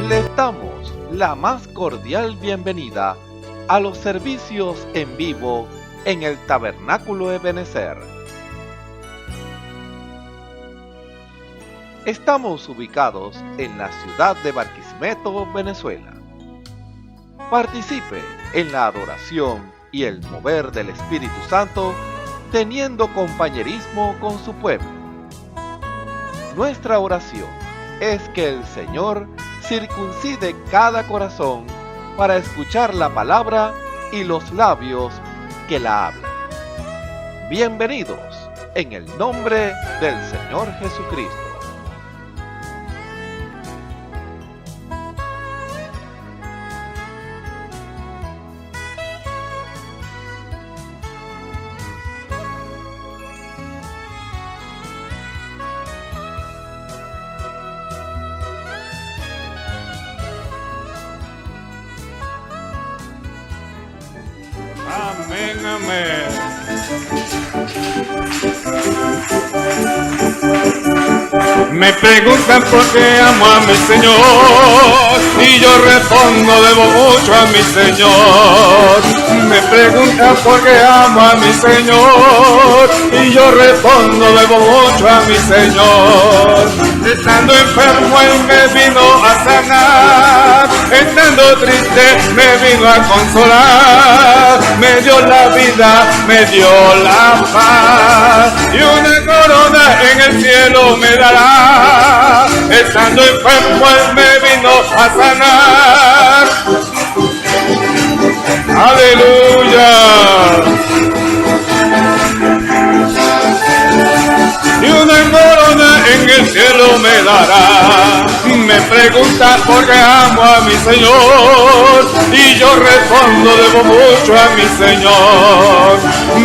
Les damos la más cordial bienvenida a los servicios en vivo en el Tabernáculo Ebenezer. Estamos ubicados en la ciudad de Barquisimeto, Venezuela. Participe en la adoración y el mover del Espíritu Santo, teniendo compañerismo con su pueblo. Nuestra oración es que el Señor circuncide cada corazón para escuchar la palabra y los labios que la hablan. Bienvenidos en el nombre del Señor Jesucristo. Amén, amén. Me preguntan por qué amo a mi Señor y yo respondo: debo mucho a mi Señor. Me preguntan por qué amo a mi Señor y yo respondo: debo mucho a mi Señor. Estando enfermo Él me vino a sanar, estando triste me vino a consolar, me dio la vida, me dio la paz y una corona en el cielo me dará. Estando enfermo Él me vino a sanar. Aleluya. Y una corona en el cielo me dará. Me preguntan por qué amo a mi Señor y yo respondo: debo mucho a mi Señor.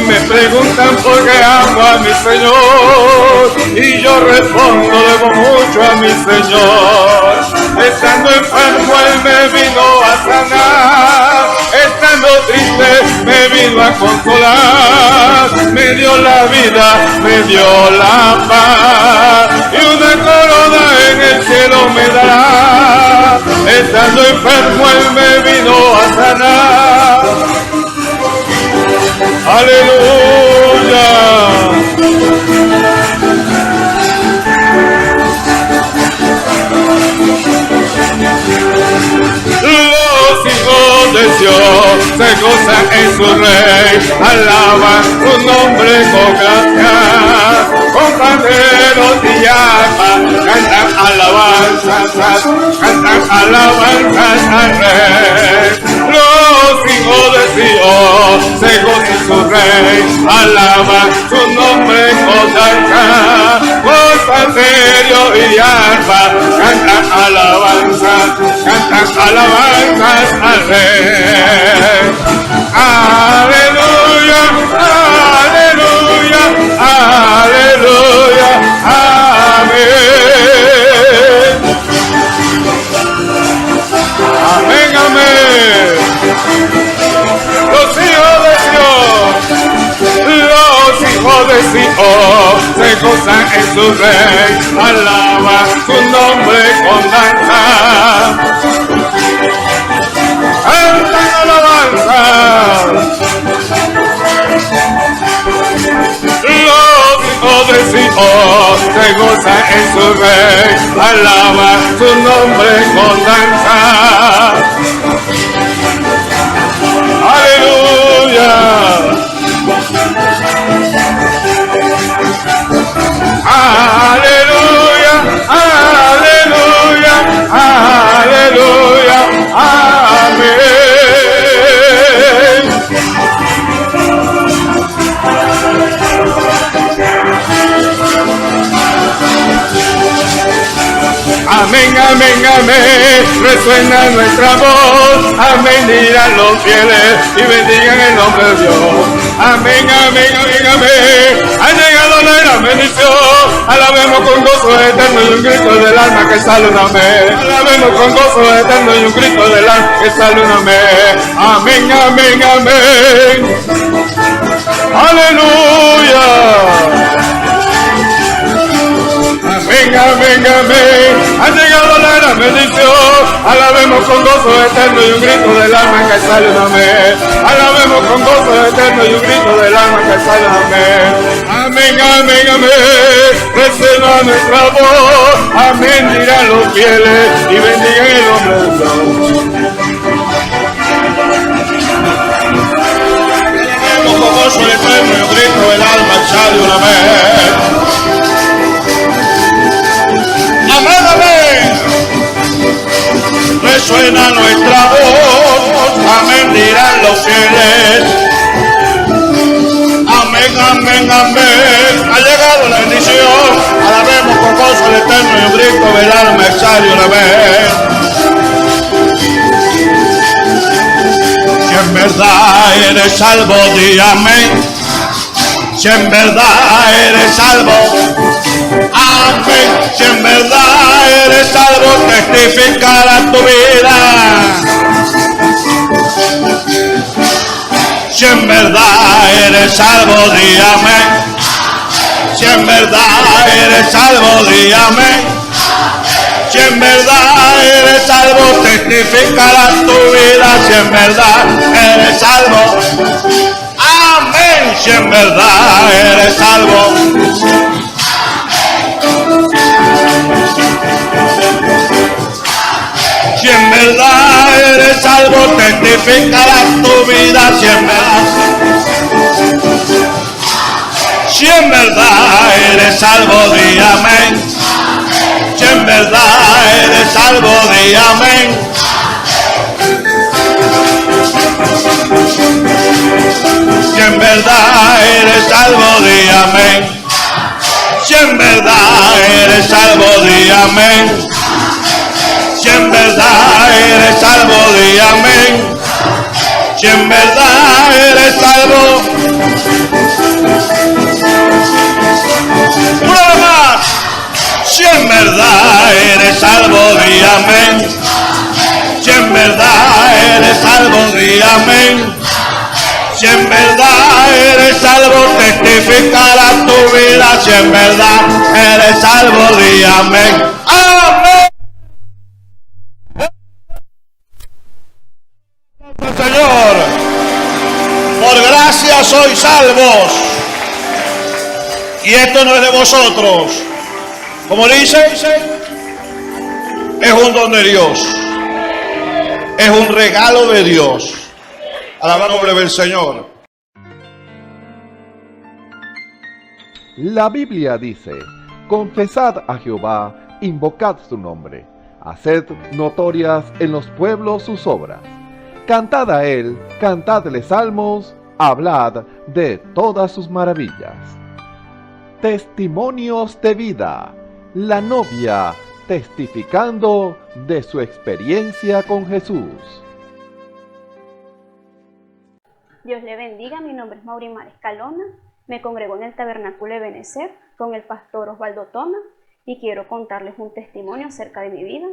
Me preguntan por qué amo a mi Señor y yo respondo: debo mucho a mi Señor. Estando enfermo Él me vino a sanar, estando triste me vino a consolar, me dio la vida, me dio la paz y una corona en el cielo me dará. Estando enfermo Él me vino a sanar. Aleluya. Los hijos de Dios se gozan en su Rey, alaban su nombre con gracia, con panderos y arpas, cantan alabanzas al Rey. Los hijos de Dios se gozan en su Rey, alaban su nombre con danza, con panderos y arpas, cantan alabanzas al Rey. Aleluya, aleluya, aleluya, amén. Amén, amén. Los hijos de Sion se gozan en su Rey, alaban su nombre con danza. Cantan alabanza. Los hijos de Sion se gozan en su Rey, alaban su nombre con danza. Aleluya. Aleluya, aleluya, aleluya, amén. Amén, amén, amén, resuena nuestra voz, amén, dirán los fieles y bendigan el nombre de Dios. Amén, amén, amén, amén, ha llegado la gran bendición, alabemos con gozo eterno y un grito del alma que sale un amén. Alabemos con gozo eterno y un grito del alma que sale un amén. Amén, amén, amén, aleluya. Amén, amén, amén, ha llegado la gran bendición, Alabemos con gozo eterno y un grito del alma que sale un amén. Alabemos con gozo eterno y un grito del alma que sale un amén. Amén, amén, amén. Resuena nuestra voz. Amén dirán los fieles y bendigan el nombre de Dios. Alabemos con gozo eterno y un grito del alma que sale un amén. Amén, amén. Resuena nuestra voz, amén dirán los fieles. Amén, amén, amén. Ha llegado la bendición. Alabemos con gozo el eterno y un grito del alma exhalio una vez. Si en verdad eres salvo, di amén. Si en verdad eres salvo, amén. Si en verdad eres salvo, testificará tu vida. Si en verdad eres salvo, di amén. Si en verdad eres salvo, di amén. Si en verdad eres salvo, testificará tu vida. Si en verdad eres salvo, amén. Si en verdad eres salvo, si en verdad eres salvo, testificará tu vida. Si en verdad eres salvo, di amén. Si en verdad eres salvo, di amén. Si en verdad eres salvo, di amén. Si en verdad eres salvo, di amén. Si en verdad eres salvo, di amén. Si en verdad eres salvo. Una vez más. Si en verdad eres salvo, di amén. Si en verdad eres salvo, di amén. Si en verdad eres salvo, testificará tu vida. Si en verdad eres salvo, di amén. Amén. Señor, por gracia sois salvos, y esto no es de vosotros, como dice, es un don de Dios, es un regalo de Dios. Alabado el nombre del Señor. La Biblia dice: confesad a Jehová, invocad su nombre, haced notorias en los pueblos sus obras. Cantad a él, cantadle salmos, hablad de todas sus maravillas. Testimonios de vida. La novia testificando de su experiencia con Jesús. Dios le bendiga, mi nombre es Maurimar Escalona, me congrego en el Tabernáculo de Benecer con el pastor Osvaldo Toma y quiero contarles un testimonio acerca de mi vida.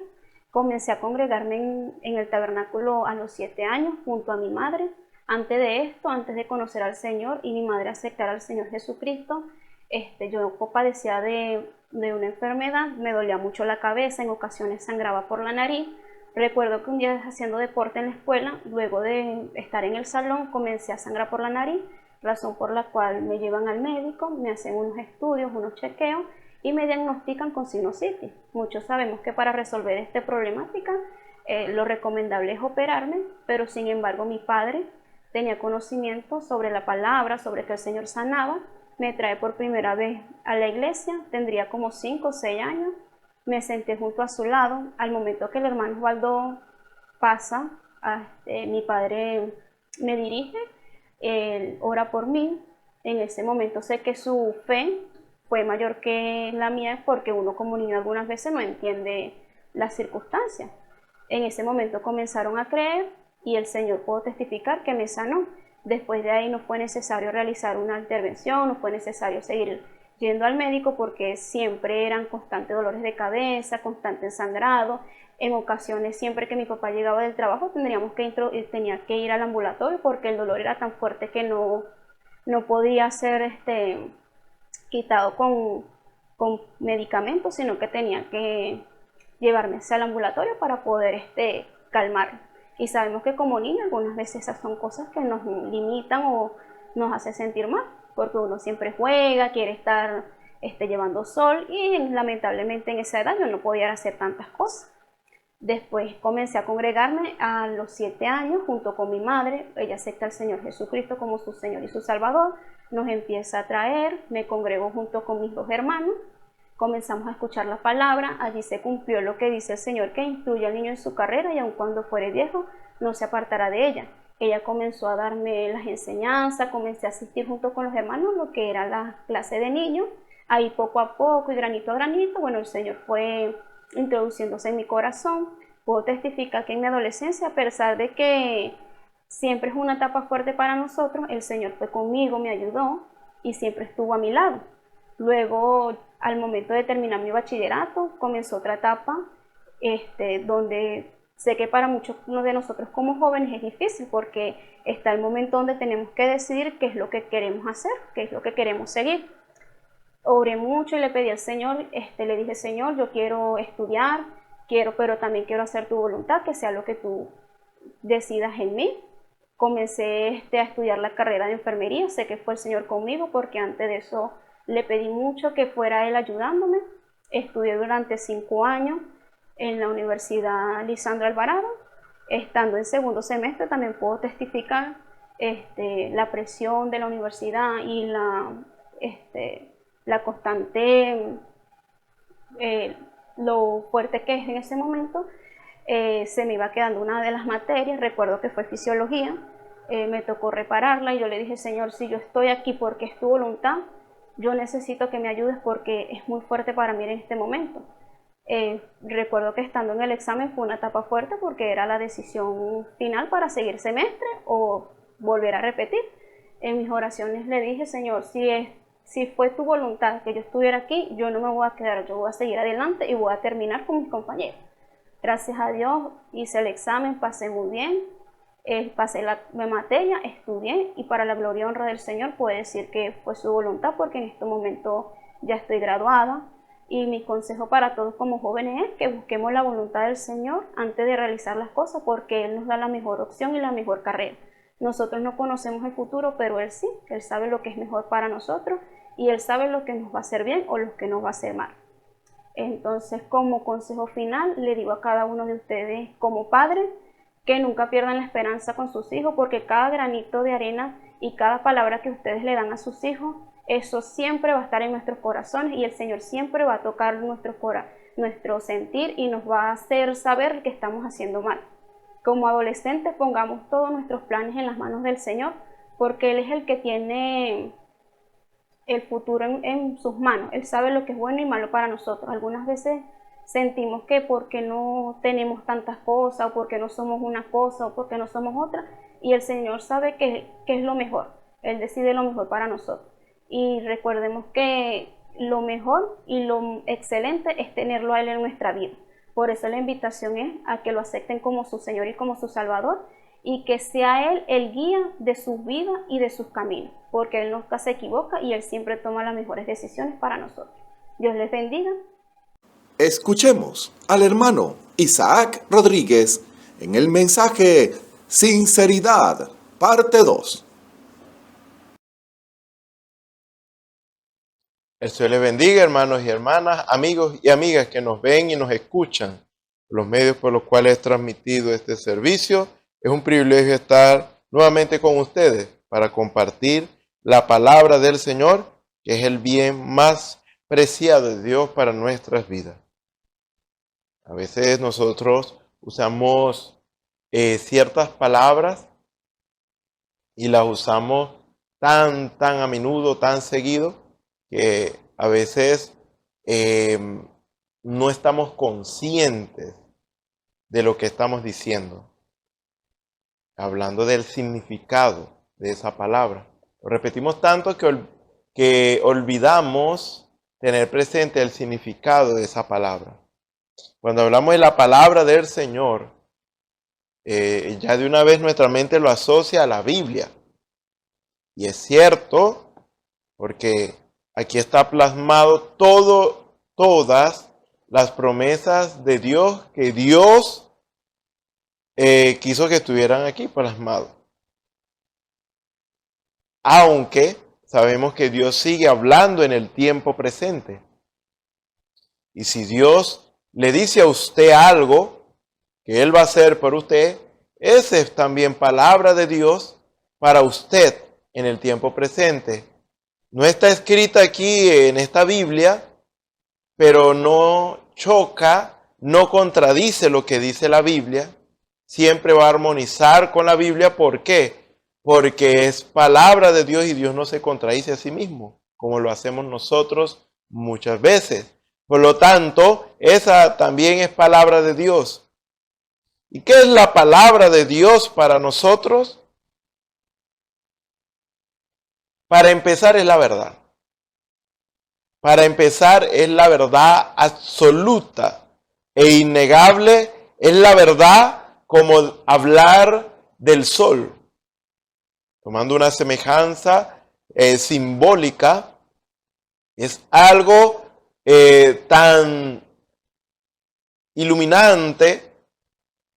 Comencé a congregarme en el tabernáculo a los 7 años junto a mi madre. Antes de esto, antes de conocer al Señor y mi madre aceptar al Señor Jesucristo, yo padecía de una enfermedad, me dolía mucho la cabeza, en ocasiones sangraba por la nariz. Recuerdo que un día haciendo deporte en la escuela, luego de estar en el salón, comencé a sangrar por la nariz, razón por la cual me llevan al médico, me hacen unos estudios, unos chequeos y me diagnostican con sinusitis. Muchos sabemos que para resolver esta problemática lo recomendable es operarme, pero sin embargo mi padre tenía conocimiento sobre la palabra, sobre que el Señor sanaba. Me trae por primera vez a la iglesia, tendría como 5 o 6 años. Me senté junto a su lado. Al momento que el hermano Osvaldo pasa, mi padre me dirige, él ora por mí. En ese momento sé que su fe fue mayor que la mía, porque uno como niño algunas veces no entiende las circunstancias. En ese momento comenzaron a creer y el Señor pudo testificar que me sanó. Después de ahí no fue necesario realizar una intervención, no fue necesario seguir yendo al médico, porque siempre eran constantes dolores de cabeza, constante sangrado. En ocasiones, siempre que mi papá llegaba del trabajo, tenía que ir al ambulatorio porque el dolor era tan fuerte que no podía ser quitado con medicamentos, sino que tenía que llevarme hacia el ambulatorio para poder calmarme. Y sabemos que como niños algunas veces esas son cosas que nos limitan o nos hacen sentir mal, porque uno siempre juega, quiere estar llevando sol y lamentablemente en esa edad yo no podía hacer tantas cosas. Después comencé a congregarme a los 7 años junto con mi madre. Ella acepta al Señor Jesucristo como su Señor y su Salvador. Nos empieza a traer, me congrego junto con mis 2 hermanos. Comenzamos a escuchar la palabra. Allí se cumplió lo que dice el Señor, que instruye al niño en su carrera y aun cuando fuere viejo no se apartará de ella. Ella comenzó a darme las enseñanzas, comencé a asistir junto con los hermanos lo que era la clase de niños. Ahí poco a poco y granito a granito, bueno, el Señor fue introduciéndose en mi corazón. Puedo testificar que en mi adolescencia, a pesar de que siempre es una etapa fuerte para nosotros, el Señor fue conmigo, me ayudó y siempre estuvo a mi lado. Luego, al momento de terminar mi bachillerato, comenzó otra etapa donde sé que para muchos de nosotros como jóvenes es difícil, porque está el momento donde tenemos que decidir qué es lo que queremos hacer, qué es lo que queremos seguir. Oré mucho y le pedí al Señor, le dije: Señor, yo quiero estudiar, pero también quiero hacer tu voluntad, que sea lo que tú decidas en mí. Comencé a estudiar la carrera de enfermería. Sé que fue el Señor conmigo, porque antes de eso le pedí mucho que fuera Él ayudándome. Estudié durante 5 años en la Universidad Lisandro Alvarado. Estando en segundo semestre también puedo testificar la presión de la universidad y la constante, lo fuerte que es en ese momento. Se me iba quedando una de las materias, recuerdo que fue fisiología. Me tocó repararla y yo le dije: Señor, si yo estoy aquí porque es tu voluntad, yo necesito que me ayudes porque es muy fuerte para mí en este momento. Recuerdo que estando en el examen fue una etapa fuerte, porque era la decisión final para seguir semestre o volver a repetir. En mis oraciones le dije: Señor, si fue tu voluntad que yo estuviera aquí, yo no me voy a quedar, yo voy a seguir adelante y voy a terminar con mis compañeros. Gracias a Dios hice el examen, pasé muy bien, pasé la materia, estudié, y para la gloria y honra del Señor puedo decir que fue su voluntad, porque en este momento ya estoy graduada. Y mi consejo para todos como jóvenes es que busquemos la voluntad del Señor antes de realizar las cosas, porque Él nos da la mejor opción y la mejor carrera. Nosotros no conocemos el futuro, pero Él sí, Él sabe lo que es mejor para nosotros y Él sabe lo que nos va a hacer bien o lo que nos va a hacer mal. Entonces, como consejo final, le digo a cada uno de ustedes como padres que nunca pierdan la esperanza con sus hijos, porque cada granito de arena y cada palabra que ustedes le dan a sus hijos, eso siempre va a estar en nuestros corazones, y el Señor siempre va a tocar nuestro sentir y nos va a hacer saber que estamos haciendo mal. Como adolescentes, pongamos todos nuestros planes en las manos del Señor, porque Él es el que tiene el futuro en sus manos. Él sabe lo que es bueno y malo para nosotros. Algunas veces sentimos que porque no tenemos tantas cosas, o porque no somos una cosa, o porque no somos otra, y el Señor sabe que es lo mejor. Él decide lo mejor para nosotros. Y recordemos que lo mejor y lo excelente es tenerlo a Él en nuestra vida. Por eso la invitación es a que lo acepten como su Señor y como su Salvador, y que sea Él el guía de sus vidas y de sus caminos, porque Él nunca se equivoca y Él siempre toma las mejores decisiones para nosotros. Dios les bendiga. Escuchemos al hermano Isaac Rodríguez en el mensaje Sinceridad, parte 2. El Señor les bendiga, hermanos y hermanas, amigos y amigas que nos ven y nos escuchan por los medios por los cuales es transmitido este servicio. Es un privilegio estar nuevamente con ustedes para compartir la palabra del Señor, que es el bien más preciado de Dios para nuestras vidas. A veces nosotros usamos ciertas palabras y las usamos tan a menudo, tan seguido, que a veces no estamos conscientes de lo que estamos diciendo, hablando del significado de esa palabra. Lo repetimos tanto que olvidamos tener presente el significado de esa palabra. Cuando hablamos de la palabra del Señor, ya de una vez nuestra mente lo asocia a la Biblia. Y es cierto, porque aquí está plasmado todas las promesas de Dios que Dios quiso que estuvieran aquí plasmados. Aunque sabemos que Dios sigue hablando en el tiempo presente. Y si Dios le dice a usted algo que Él va a hacer por usted, esa es también palabra de Dios para usted en el tiempo presente. No está escrita aquí en esta Biblia, pero no choca, no contradice lo que dice la Biblia. Siempre va a armonizar con la Biblia. ¿Por qué? Porque es palabra de Dios y Dios no se contradice a sí mismo, como lo hacemos nosotros muchas veces. Por lo tanto, esa también es palabra de Dios. ¿Y qué es la palabra de Dios para nosotros? Para empezar es la verdad. Para empezar es la verdad absoluta e innegable. Es la verdad como hablar del sol. Tomando una semejanza simbólica, es algo tan iluminante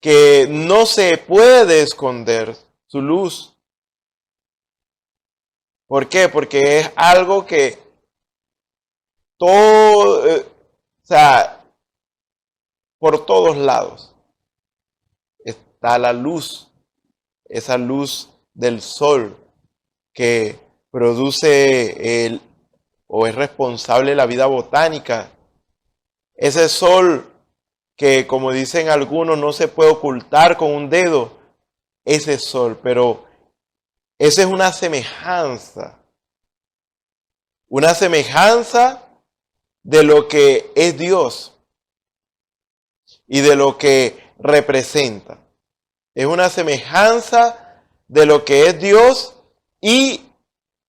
que no se puede esconder su luz. ¿Por qué? Porque es algo que todo, por todos lados está la luz, esa luz del sol que produce o es responsable de la vida botánica. Ese sol que, como dicen algunos, no se puede ocultar con un dedo, ese sol, pero esa es una semejanza de lo que es Dios y de lo que representa. Es una semejanza de lo que es Dios y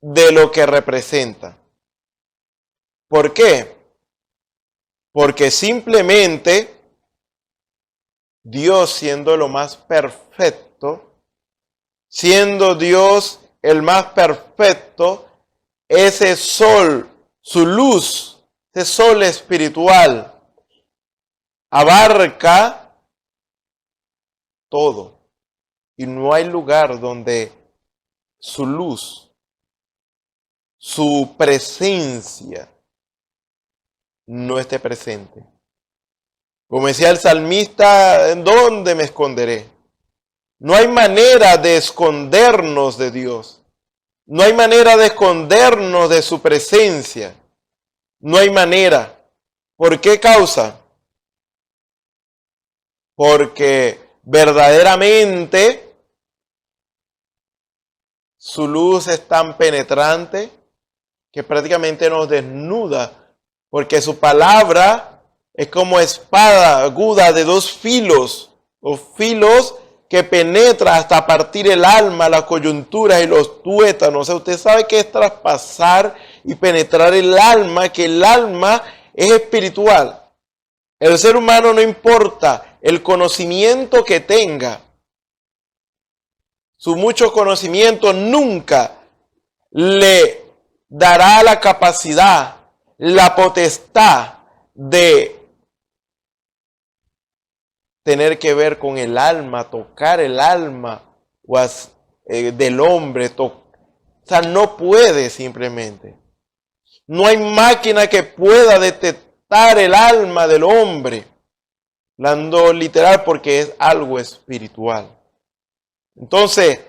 de lo que representa. ¿Por qué? Porque simplemente Dios, siendo lo más perfecto, siendo Dios el más perfecto, ese sol, su luz, ese sol espiritual, abarca todo. Y no hay lugar donde su luz, su presencia, no esté presente. Como decía el salmista, ¿en dónde me esconderé? No hay manera de escondernos de Dios. No hay manera de escondernos de su presencia. No hay manera. ¿Por qué causa? Porque verdaderamente su luz es tan penetrante que prácticamente nos desnuda. Porque su palabra es como espada aguda de dos filos, o filos que penetra hasta partir el alma, las coyunturas y los tuétanos. O sea, usted sabe que es traspasar y penetrar el alma, que el alma es espiritual. El ser humano, no importa el conocimiento que tenga, su mucho conocimiento nunca le dará la capacidad, la potestad de tener que ver con el alma, tocar el alma del hombre. O sea, no puede simplemente. No hay máquina que pueda detectar el alma del hombre. Hablando literal, porque es algo espiritual. Entonces,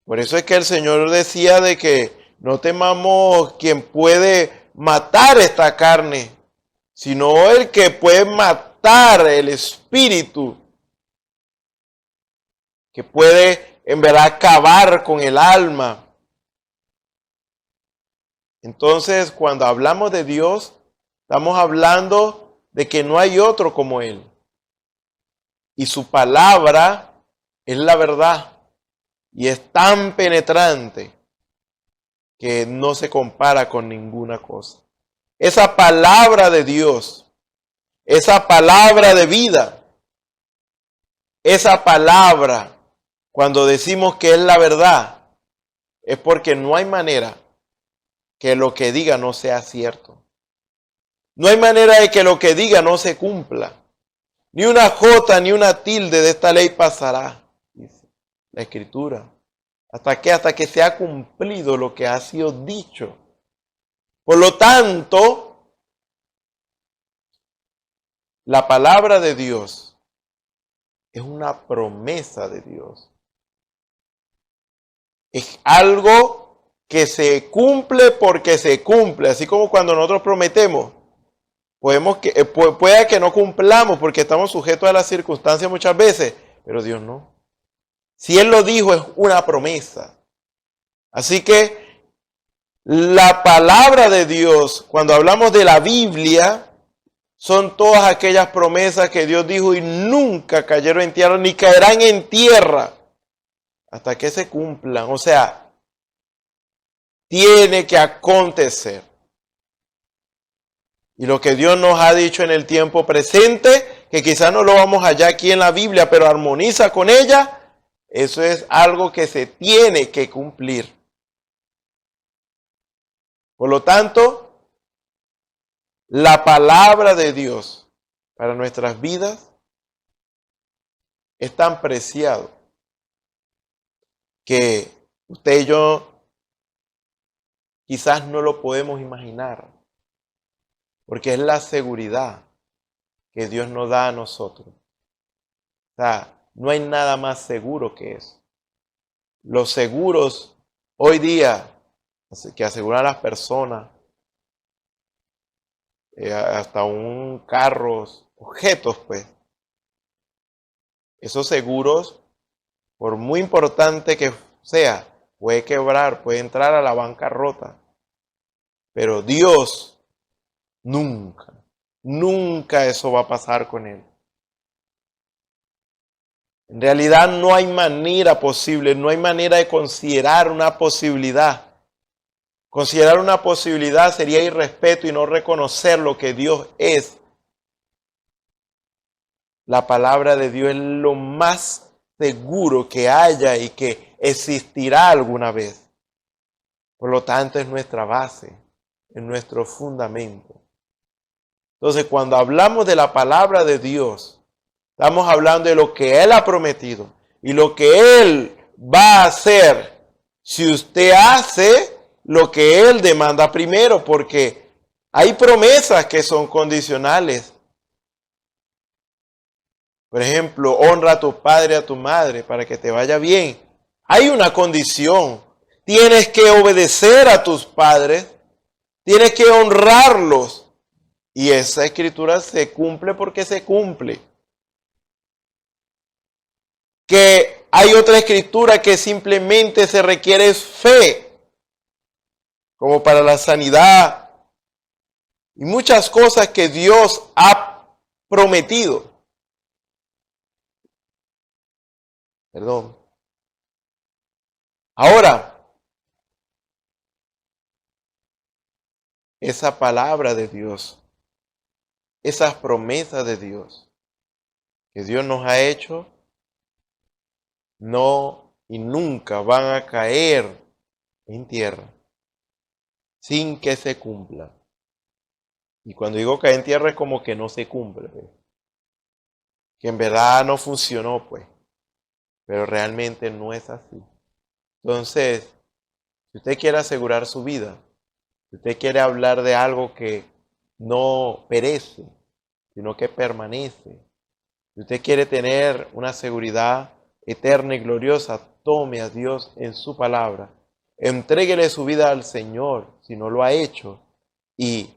por eso es que el Señor decía de que no temamos quien puede matar esta carne, sino el que puede matar el espíritu, que puede en verdad acabar con el alma. Entonces, cuando hablamos de Dios, estamos hablando de que no hay otro como Él. Y su palabra es la verdad. Y es tan penetrante que no se compara con ninguna cosa. Esa palabra de Dios, esa palabra de vida, esa palabra, cuando decimos que es la verdad, es porque no hay manera que lo que diga no sea cierto. No hay manera de que lo que diga no se cumpla. Ni una jota ni una tilde de esta ley pasará, dice la Escritura. ¿Hasta qué? Hasta que se ha cumplido lo que ha sido dicho. Por lo tanto, la palabra de Dios es una promesa de Dios. Es algo que se cumple porque se cumple. Así como cuando nosotros prometemos, puede que no cumplamos porque estamos sujetos a las circunstancias muchas veces, pero Dios no. Si Él lo dijo, es una promesa. Así que la palabra de Dios, cuando hablamos de la Biblia, son todas aquellas promesas que Dios dijo y nunca cayeron en tierra, ni caerán en tierra hasta que se cumplan. O sea, tiene que acontecer. Y lo que Dios nos ha dicho en el tiempo presente, que quizás no lo vamos allá aquí en la Biblia, pero armoniza con ella, eso es algo que se tiene que cumplir. Por lo tanto, la palabra de Dios para nuestras vidas es tan preciado que usted y yo quizás no lo podemos imaginar, porque es la seguridad que Dios nos da a nosotros. O sea, no hay nada más seguro que eso. Los seguros hoy día que aseguran a las personas, hasta un carro, objetos, pues. Esos seguros, por muy importante que sea, puede quebrar, puede entrar a la bancarrota. Pero Dios, nunca, nunca eso va a pasar con Él. En realidad no hay manera posible, no hay manera de considerar una posibilidad. Considerar una posibilidad sería irrespeto y no reconocer lo que Dios es. La palabra de Dios es lo más seguro que haya y que existirá alguna vez. Por lo tanto, es nuestra base, es nuestro fundamento. Entonces, cuando hablamos de la palabra de Dios, estamos hablando de lo que Él ha prometido y lo que Él va a hacer si usted hace lo que Él demanda primero, porque hay promesas que son condicionales. Por ejemplo, honra a tu padre y a tu madre para que te vaya bien. Hay una condición. Tienes que obedecer a tus padres, tienes que honrarlos. Y esa escritura se cumple porque se cumple. Que hay otra escritura que simplemente se requiere fe, como para la sanidad y muchas cosas que Dios ha prometido. Perdón. Ahora, esa palabra de Dios, esas promesas de Dios que Dios nos ha hecho, no y nunca van a caer en tierra sin que se cumpla. Y cuando digo caer en tierra es como que no se cumple, pues. Que en verdad no funcionó, pues. Pero realmente no es así. Entonces, si usted quiere asegurar su vida, si usted quiere hablar de algo que no perece, sino que permanece, si usted quiere tener una seguridad eterna y gloriosa, tome a Dios en su palabra. Entréguele su vida al Señor, si no lo ha hecho, y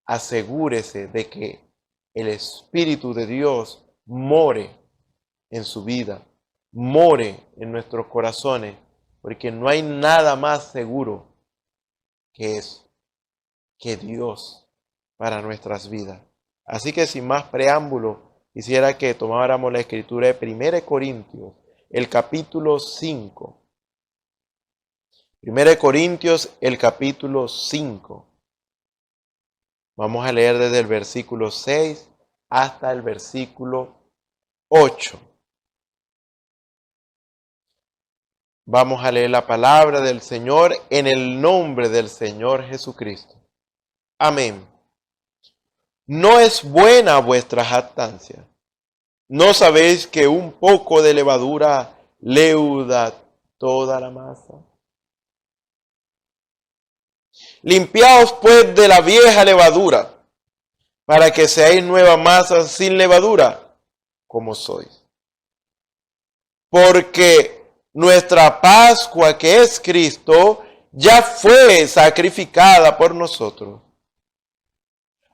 asegúrese de que el Espíritu de Dios more en su vida, more en nuestros corazones, porque no hay nada más seguro que eso, que Dios para nuestras vidas. Así que sin más preámbulo, quisiera que tomáramos la escritura de 1 Corintios, el capítulo 5. 1 Corintios, el capítulo 5. Vamos a leer desde el versículo 6 hasta el versículo 8. Vamos a leer la palabra del Señor en el nombre del Señor Jesucristo. Amén. no es buena vuestra jactancia. ¿No sabéis que un poco de levadura leuda toda la masa? Limpiaos pues de la vieja levadura, para que seáis nueva masa sin levadura, como sois. Porque nuestra Pascua, que es Cristo, ya fue sacrificada por nosotros.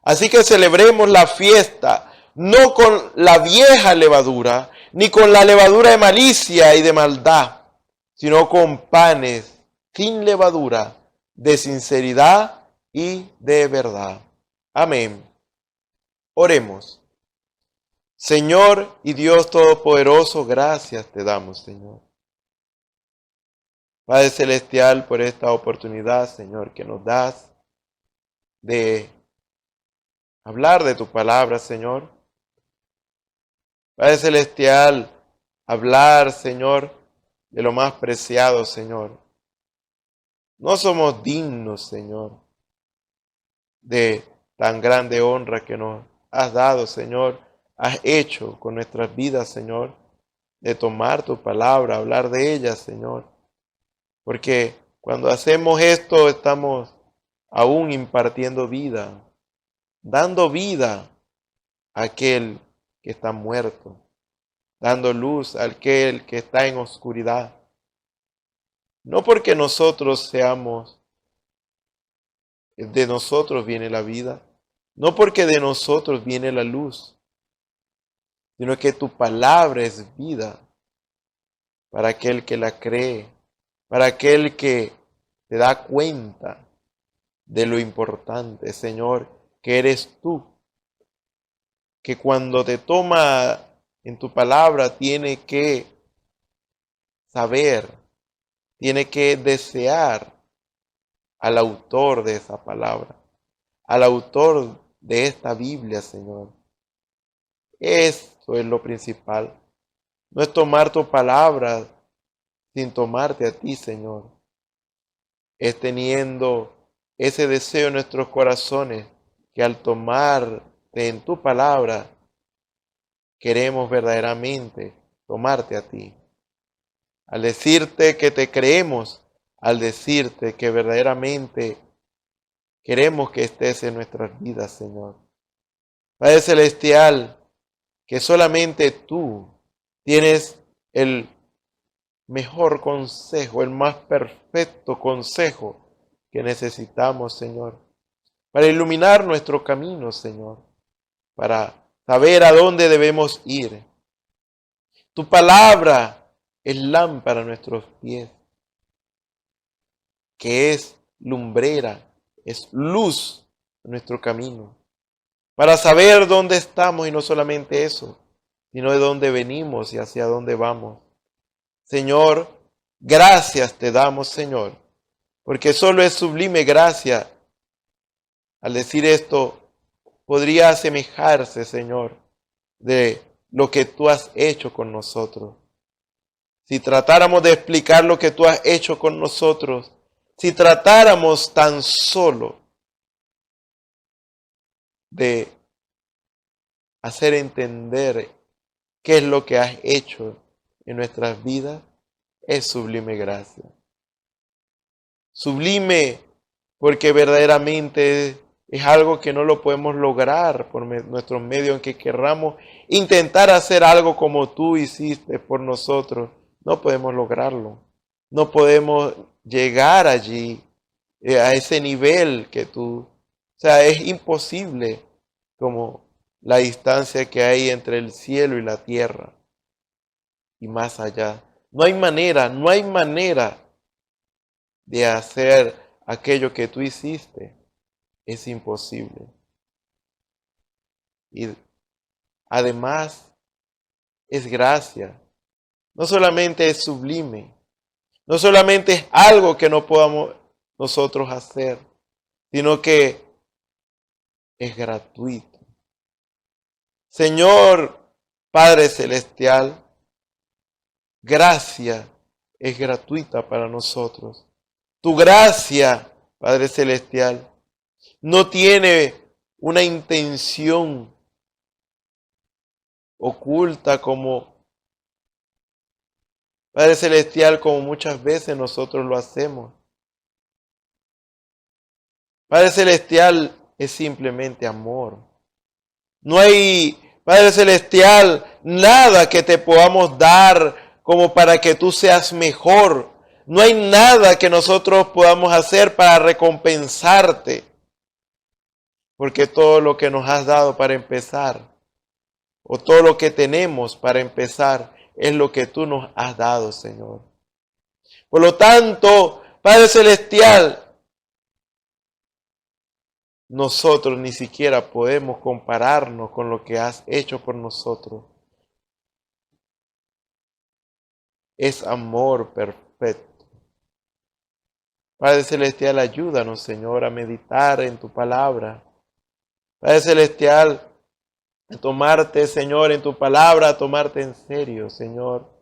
Así que celebremos la fiesta, no con la vieja levadura, ni con la levadura de malicia y de maldad, sino con panes sin levadura, de sinceridad y de verdad. Amén. Oremos. Señor y Dios Todopoderoso, gracias te damos, Señor. Padre Celestial, por esta oportunidad, Señor, que nos das de hablar de tu palabra, Señor. Padre Celestial, hablar, Señor, de lo más preciado, Señor. No somos dignos, Señor, de tan grande honra que nos has dado, Señor. Has hecho con nuestras vidas, Señor, de tomar tu palabra, hablar de ella, Señor. Porque cuando hacemos esto estamos aún impartiendo vida, dando vida a aquel que está muerto, dando luz a aquel que está en oscuridad. No porque nosotros seamos, de nosotros viene la vida, no porque de nosotros viene la luz, sino que tu palabra es vida para aquel que la cree, para aquel que se da cuenta de lo importante, Señor, que eres tú, que cuando te toma en tu palabra tiene que saber, tiene que desear al autor de esa palabra, al autor de esta Biblia, Señor. Eso es lo principal. No es tomar tu palabra sin tomarte a ti, Señor. Es teniendo ese deseo en nuestros corazones que al tomarte en tu palabra queremos verdaderamente tomarte a ti. Al decirte que te creemos, al decirte que verdaderamente queremos que estés en nuestras vidas, Señor. Padre Celestial, que solamente tú tienes el mejor consejo, el más perfecto consejo que necesitamos, Señor, para iluminar nuestro camino, Señor, para saber a dónde debemos ir. Tu palabra es lámpara a nuestros pies, que es lumbrera, es luz en nuestro camino, para saber dónde estamos y no solamente eso, sino de dónde venimos y hacia dónde vamos. Señor, gracias te damos, Señor, porque solo es sublime gracia. Al decir esto, podría asemejarse, Señor, de lo que tú has hecho con nosotros. Si tratáramos de explicar lo que tú has hecho con nosotros, si tratáramos tan solo de hacer entender qué es lo que has hecho en nuestras vidas, es sublime gracia. Sublime porque verdaderamente es algo que no lo podemos lograr por nuestros medios, aunque querramos intentar hacer algo como tú hiciste por nosotros. No podemos lograrlo. No podemos llegar allí, a ese nivel que tú. O sea, es imposible como la distancia que hay entre el cielo y la tierra y más allá. No hay manera de hacer aquello que tú hiciste. Es imposible. Y además es gracia. No solamente es sublime, no solamente es algo que no podamos nosotros hacer, sino que es gratuito. Señor Padre Celestial, gracia es gratuita para nosotros. Tu gracia, Padre Celestial, no tiene una intención oculta como Padre Celestial, como muchas veces nosotros lo hacemos. Padre Celestial es simplemente amor. No hay, Padre Celestial, nada que te podamos dar como para que tú seas mejor. No hay nada que nosotros podamos hacer para recompensarte. Porque todo lo que nos has dado para empezar, o todo lo que tenemos para empezar, es lo que tú nos has dado, Señor. Por lo tanto, Padre Celestial, nosotros ni siquiera podemos compararnos con lo que has hecho por nosotros. Es amor perfecto. Padre Celestial, ayúdanos, Señor, a meditar en tu palabra. Padre Celestial, a tomarte, Señor, en tu palabra, a tomarte en serio, Señor,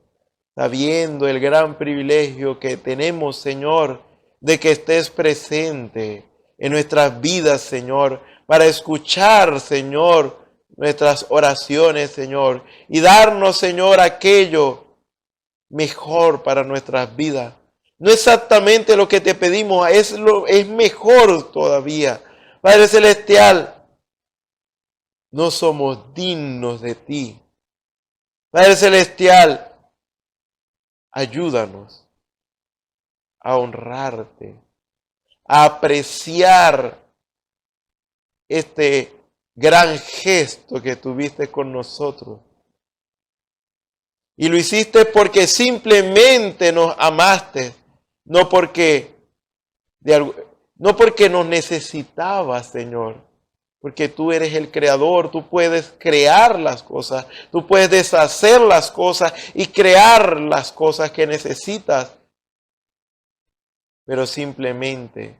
sabiendo el gran privilegio que tenemos, Señor, de que estés presente en nuestras vidas, Señor, para escuchar, Señor, nuestras oraciones, Señor, y darnos, Señor, aquello mejor para nuestras vidas. No exactamente lo que te pedimos, es mejor todavía. Padre Celestial, no somos dignos de ti. Padre Celestial, ayúdanos a honrarte, a apreciar este gran gesto que tuviste con nosotros. Y lo hiciste porque simplemente nos amaste, no porque nos necesitabas, Señor. Porque tú eres el creador, tú puedes crear las cosas, tú puedes deshacer las cosas y crear las cosas que necesitas. Pero simplemente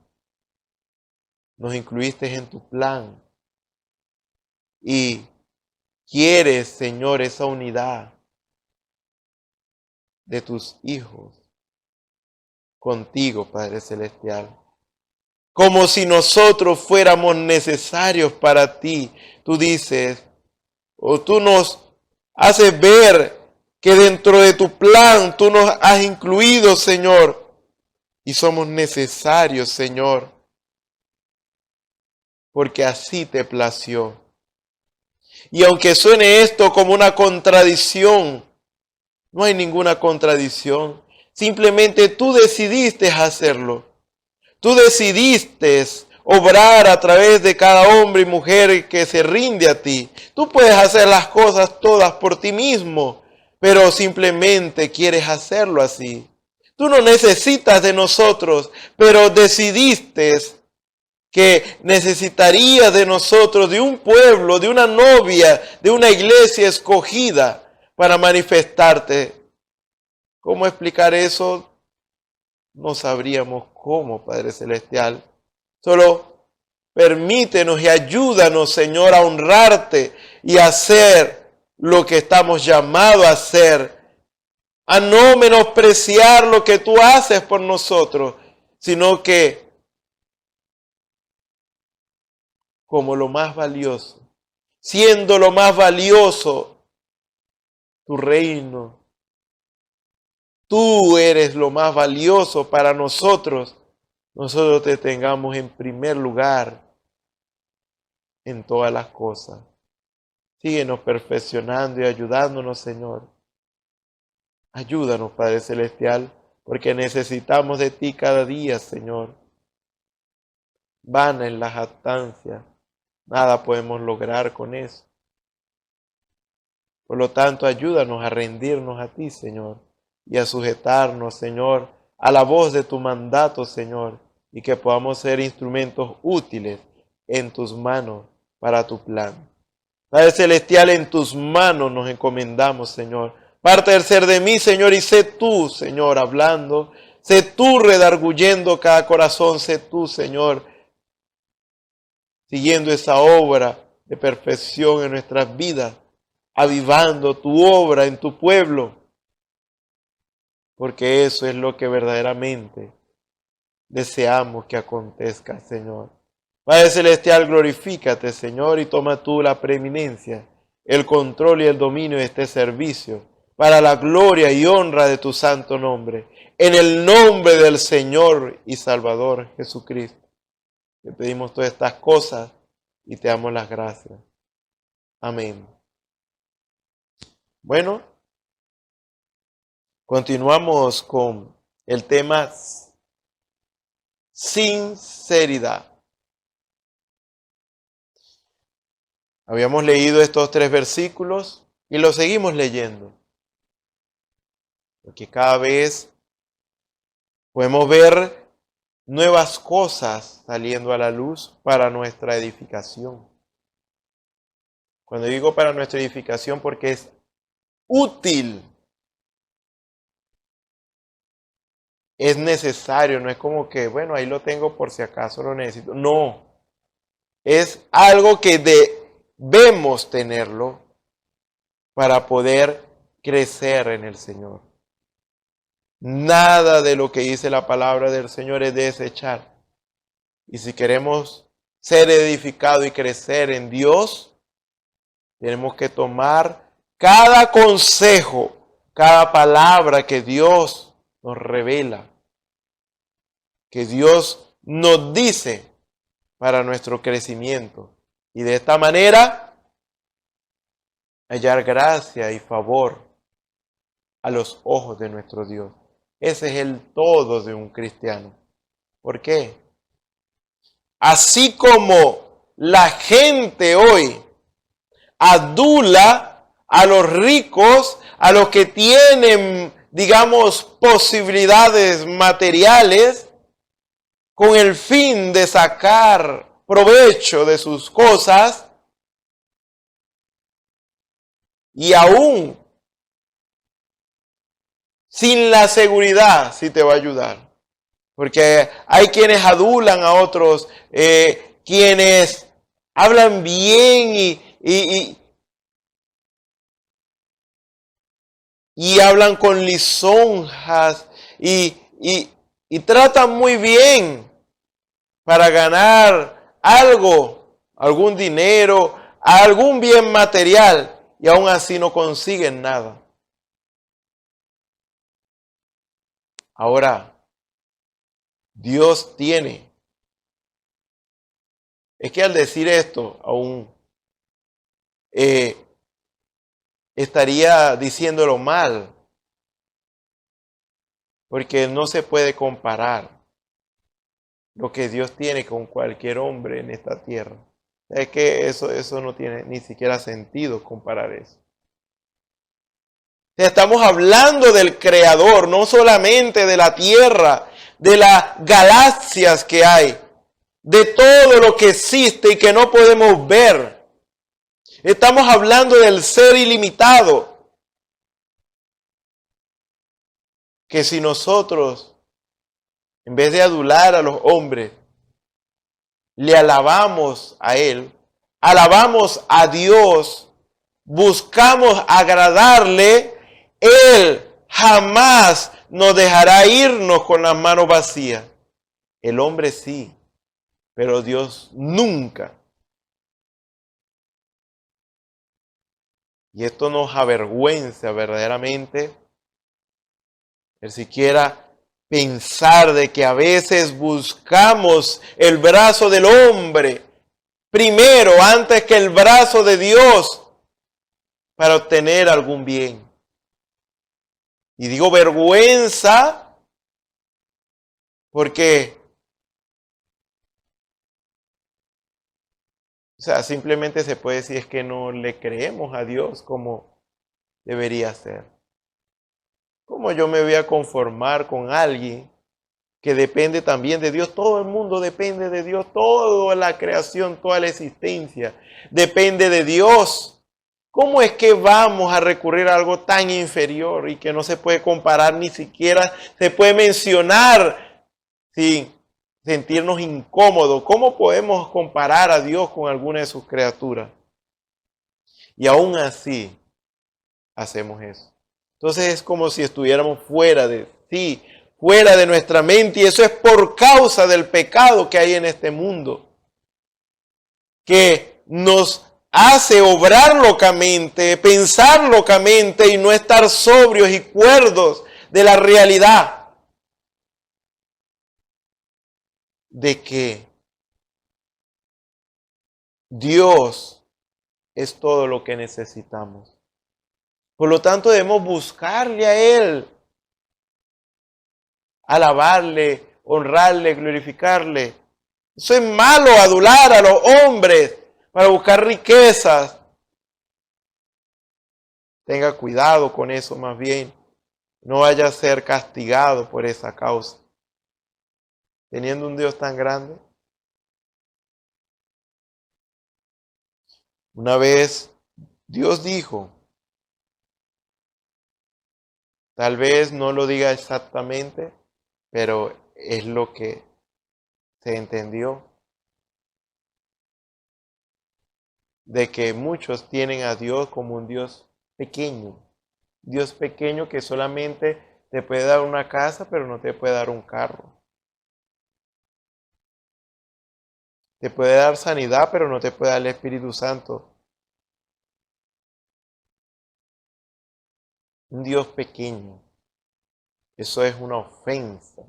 nos incluiste en tu plan. Y quieres, Señor, esa unidad de tus hijos contigo, Padre Celestial. Como si nosotros fuéramos necesarios para ti. Tú dices, o tú nos haces ver que dentro de tu plan tú nos has incluido, Señor. Y somos necesarios, Señor. Porque así te plació. Y aunque suene esto como una contradicción, no hay ninguna contradicción. Simplemente tú decidiste hacerlo. Tú decidiste obrar a través de cada hombre y mujer que se rinde a ti. Tú puedes hacer las cosas todas por ti mismo, pero simplemente quieres hacerlo así. Tú no necesitas de nosotros, pero decidiste que necesitarías de nosotros, de un pueblo, de una novia, de una iglesia escogida para manifestarte. ¿Cómo explicar eso? No sabríamos cómo, Padre Celestial. Solo permítenos y ayúdanos, Señor, a honrarte y a hacer lo que estamos llamados a hacer. A no menospreciar lo que tú haces por nosotros, sino que como lo más valioso, siendo lo más valioso, tu reino. Tú eres lo más valioso para nosotros. Nosotros te tengamos en primer lugar en todas las cosas. Síguenos perfeccionando y ayudándonos, Señor. Ayúdanos, Padre Celestial, porque necesitamos de ti cada día, Señor. Vana es la jactancia. Nada podemos lograr con eso. Por lo tanto, ayúdanos a rendirnos a ti, Señor, y a sujetarnos, Señor, a la voz de tu mandato, Señor, y que podamos ser instrumentos útiles en tus manos para tu plan. Padre Celestial, en tus manos nos encomendamos, Señor. Parte del ser de mí, Señor, y sé tú, Señor, hablando. Sé tú redarguyendo cada corazón. Sé tú, Señor, siguiendo esa obra de perfección en nuestras vidas, avivando tu obra en tu pueblo. Porque eso es lo que verdaderamente deseamos que acontezca, Señor. Padre Celestial, glorifícate, Señor, y toma tú la preeminencia, el control y el dominio de este servicio, para la gloria y honra de tu santo nombre. En el nombre del Señor y Salvador Jesucristo, te pedimos todas estas cosas y te damos las gracias. Amén. Bueno, continuamos con el tema sinceridad. Habíamos leído estos 3 versículos y los seguimos leyendo, porque cada vez podemos ver nuevas cosas saliendo a la luz para nuestra edificación. Cuando digo para nuestra edificación, porque es útil, es necesario, no es como que, bueno, ahí lo tengo por si acaso lo necesito. No, es algo que debemos tenerlo para poder crecer en el Señor. Nada de lo que dice la palabra del Señor es desechar. Y si queremos ser edificados y crecer en Dios, tenemos que tomar cada consejo, cada palabra que Dios nos revela, que Dios nos dice para nuestro crecimiento. Y de esta manera, hallar gracia y favor a los ojos de nuestro Dios. Ese es el todo de un cristiano. ¿Por qué? Así como la gente hoy adula a los ricos, a los que tienen, digamos, posibilidades materiales, con el fin de sacar provecho de sus cosas, y aún sin la seguridad si te va a ayudar. Porque hay quienes adulan a otros, quienes hablan bien y hablan con lisonjas y tratan muy bien para ganar algo, algún dinero, algún bien material, y aún así no consiguen nada. Ahora, Dios tiene. Es que al decir esto, aún estaría diciéndolo mal, porque no se puede comparar lo que Dios tiene con cualquier hombre en esta tierra. Es que eso no tiene ni siquiera sentido comparar eso. Estamos hablando del Creador, no solamente de la tierra, de las galaxias que hay, de todo lo que existe y que no podemos ver. Estamos hablando del ser ilimitado, que si nosotros, en vez de adular a los hombres, le alabamos a Él, alabamos a Dios, buscamos agradarle, Él jamás nos dejará irnos con las manos vacías. El hombre sí, pero Dios nunca. Y esto nos avergüenza verdaderamente el siquiera pensar de que a veces buscamos el brazo del hombre primero antes que el brazo de Dios para obtener algún bien. Y digo vergüenza porque, simplemente se puede decir es que no le creemos a Dios como debería ser. ¿Cómo yo me voy a conformar con alguien que depende también de Dios? Todo el mundo depende de Dios, toda la creación, toda la existencia depende de Dios. ¿Cómo es que vamos a recurrir a algo tan inferior y que no se puede comparar, ni siquiera se puede mencionar sin sentirnos incómodos? ¿Cómo podemos comparar a Dios con alguna de sus criaturas? Y aún así hacemos eso. Entonces es como si estuviéramos fuera de nuestra mente, y eso es por causa del pecado que hay en este mundo. que nos hace obrar locamente, pensar locamente y no estar sobrios y cuerdos de la realidad de que Dios es todo lo que necesitamos. Por lo tanto, debemos buscarle a Él, alabarle, honrarle, glorificarle. Eso es malo, adular a los hombres para buscar riquezas. Tenga cuidado con eso más bien. No vaya a ser castigado por esa causa. Teniendo un Dios tan grande. Una vez Dios dijo, tal vez no lo diga exactamente, pero es lo que se entendió, de que muchos tienen a Dios como un Dios pequeño que solamente te puede dar una casa, pero no te puede dar un carro. Te puede dar sanidad, pero no te puede dar el Espíritu Santo. Un Dios pequeño. Eso es una ofensa.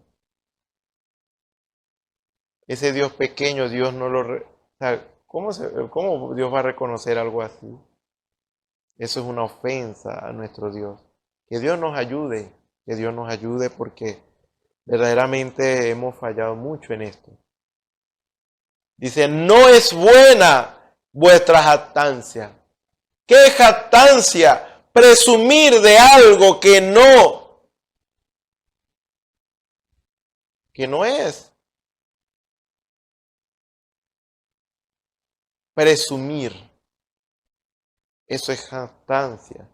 Ese Dios pequeño, Dios no lo... ¿Cómo Dios va a reconocer algo así? Eso es una ofensa a nuestro Dios. Que Dios nos ayude porque verdaderamente hemos fallado mucho en esto. Dice, no es buena vuestra jactancia. ¿Qué jactancia? Presumir de algo que no es. Presumir. Eso es jactancia.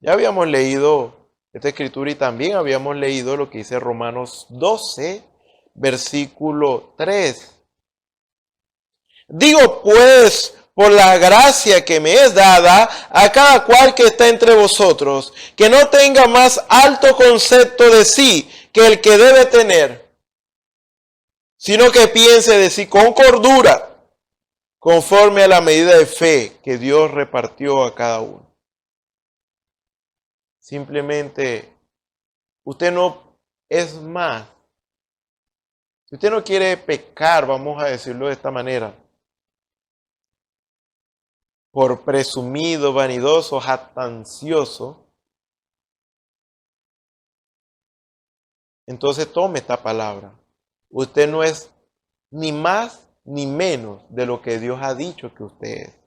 Ya habíamos leído esta escritura y también habíamos leído lo que dice Romanos 12, versículo 3. Digo pues, por la gracia que me es dada, a cada cual que está entre vosotros, que no tenga más alto concepto de sí que el que debe tener, sino que piense de sí con cordura, conforme a la medida de fe que Dios repartió a cada uno. Simplemente, usted no es más. Si usted no quiere pecar, vamos a decirlo de esta manera, por presumido, vanidoso, jactancioso, entonces tome esta palabra. Usted no es ni más ni menos de lo que Dios ha dicho que usted es.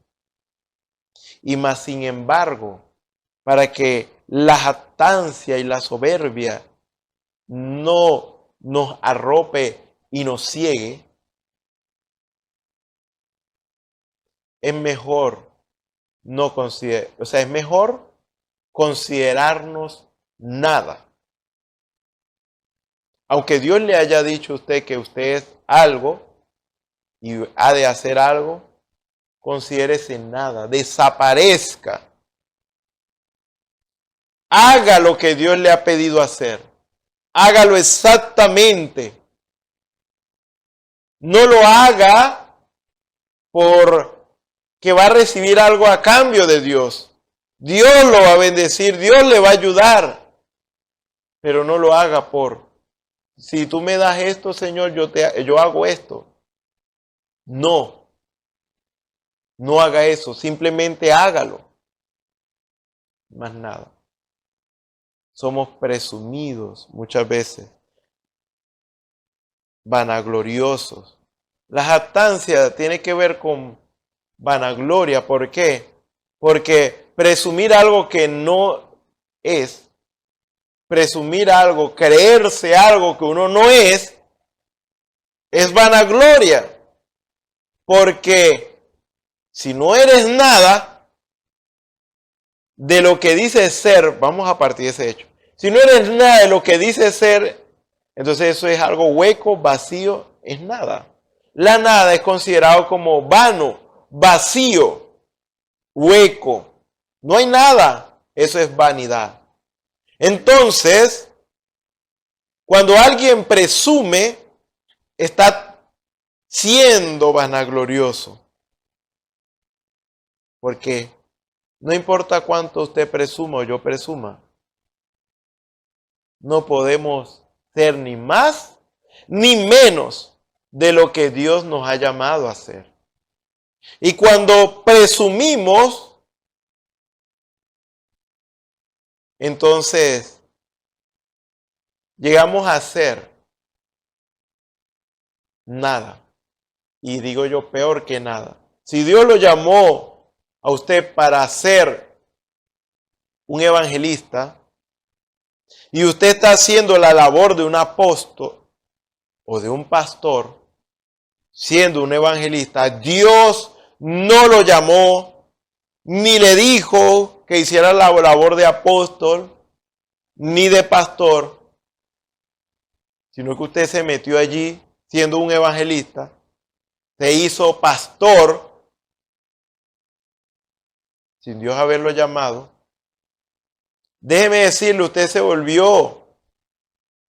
Y más sin embargo, para que la jactancia y la soberbia no nos arrope y nos ciegue, es mejor es mejor considerarnos nada. Aunque Dios le haya dicho a usted que usted es algo y ha de hacer algo, considérese nada, desaparezca. Haga lo que Dios le ha pedido hacer. Hágalo exactamente. No lo haga por que va a recibir algo a cambio de Dios. Dios lo va a bendecir, Dios le va a ayudar. Pero no lo haga por, si tú me das esto, Señor, yo hago esto. No haga eso, simplemente hágalo. Más nada. Somos presumidos muchas veces, vanagloriosos. La jactancia tiene que ver con vanagloria. ¿Por qué? Porque presumir algo que no es, presumir algo, creerse algo que uno no es vanagloria. Porque si no eres nada de lo que dices ser, vamos a partir de ese hecho. Si no eres nada de lo que dices ser, entonces eso es algo hueco, vacío, es nada. La nada es considerado como vano, vacío, hueco. No hay nada. Eso es vanidad. Entonces, cuando alguien presume, está siendo vanaglorioso. Porque no importa cuánto usted presuma o yo presuma, no podemos ser ni más ni menos de lo que Dios nos ha llamado a ser. Y cuando presumimos, entonces llegamos a ser nada. Y digo yo, peor que nada. Si Dios lo llamó a usted para ser un evangelista y usted está haciendo la labor de un apóstol o de un pastor, siendo un evangelista, Dios no lo llamó ni le dijo que hiciera la labor de apóstol ni de pastor, sino que usted se metió allí siendo un evangelista, se hizo pastor sin Dios haberlo llamado. Déjeme decirle, usted se volvió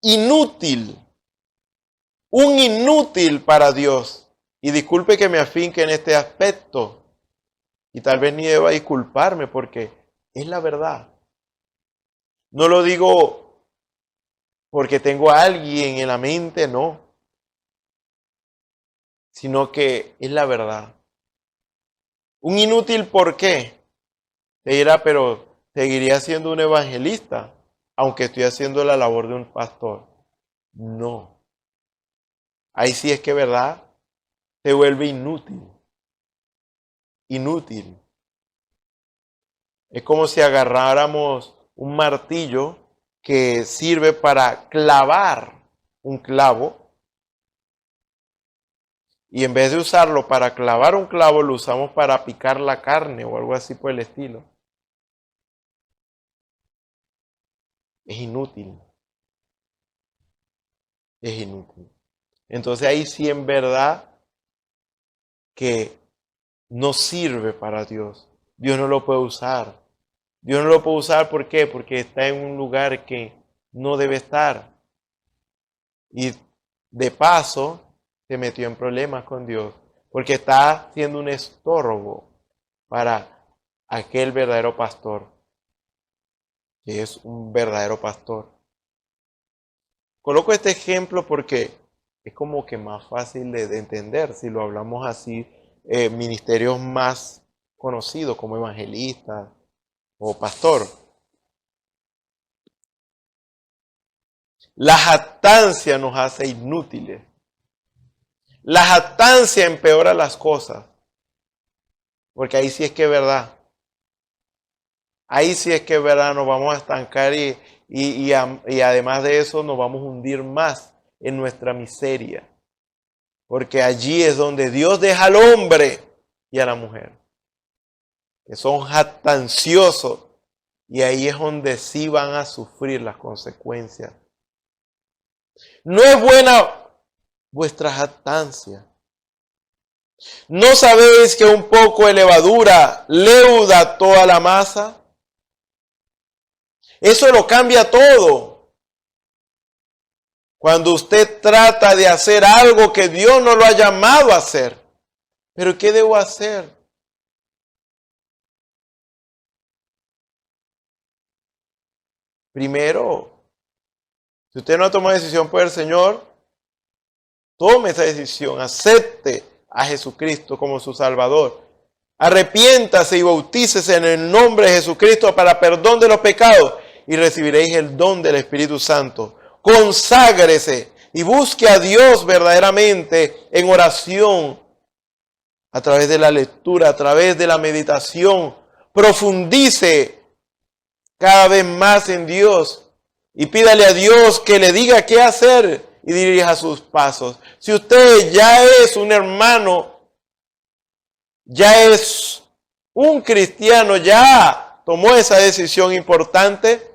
inútil, un inútil para Dios. Y disculpe que me afinque en este aspecto, y tal vez ni deba disculparme porque es la verdad. No lo digo porque tengo a alguien en la mente, no, sino que es la verdad. Un inútil, ¿por qué? Te dirá, pero seguiría siendo un evangelista, aunque estoy haciendo la labor de un pastor. No. Ahí sí es que, ¿verdad? Se vuelve inútil. Inútil. Es como si agarráramos un martillo que sirve para clavar un clavo, y en vez de usarlo para clavar un clavo, lo usamos para picar la carne o algo así por el estilo. Es inútil. Es inútil. Entonces ahí sí en verdad que no sirve para Dios. Dios no lo puede usar. Dios no lo puede usar, ¿por qué? Porque está en un lugar que no debe estar. Y de paso se metió en problemas con Dios, porque está siendo un estorbo para aquel verdadero pastor, que es un verdadero pastor. Coloco este ejemplo porque es como que más fácil de entender si lo hablamos así, ministerios más conocidos como evangelista o pastor. La jactancia nos hace inútiles. La jactancia empeora las cosas. Porque ahí sí es que es verdad. Ahí sí es que es verdad, nos vamos a estancar y además de eso nos vamos a hundir más en nuestra miseria. Porque allí es donde Dios deja al hombre y a la mujer, que son jactanciosos, y ahí es donde sí van a sufrir las consecuencias. No es buena vuestra jactancia. ¿No sabéis que un poco de levadura leuda toda la masa? Eso lo cambia todo. Cuando usted trata de hacer algo que Dios no lo ha llamado a hacer. ¿Pero qué debo hacer? Primero, si usted no ha tomado decisión por el Señor, tome esa decisión, acepte a Jesucristo como su Salvador. Arrepiéntase y bautícese en el nombre de Jesucristo para perdón de los pecados y recibiréis el don del Espíritu Santo. Conságrese y busque a Dios verdaderamente en oración, a través de la lectura, a través de la meditación. Profundice cada vez más en Dios y pídale a Dios que le diga qué hacer y dirija sus pasos. Si usted ya es un hermano, ya es un cristiano, ya tomó esa decisión importante,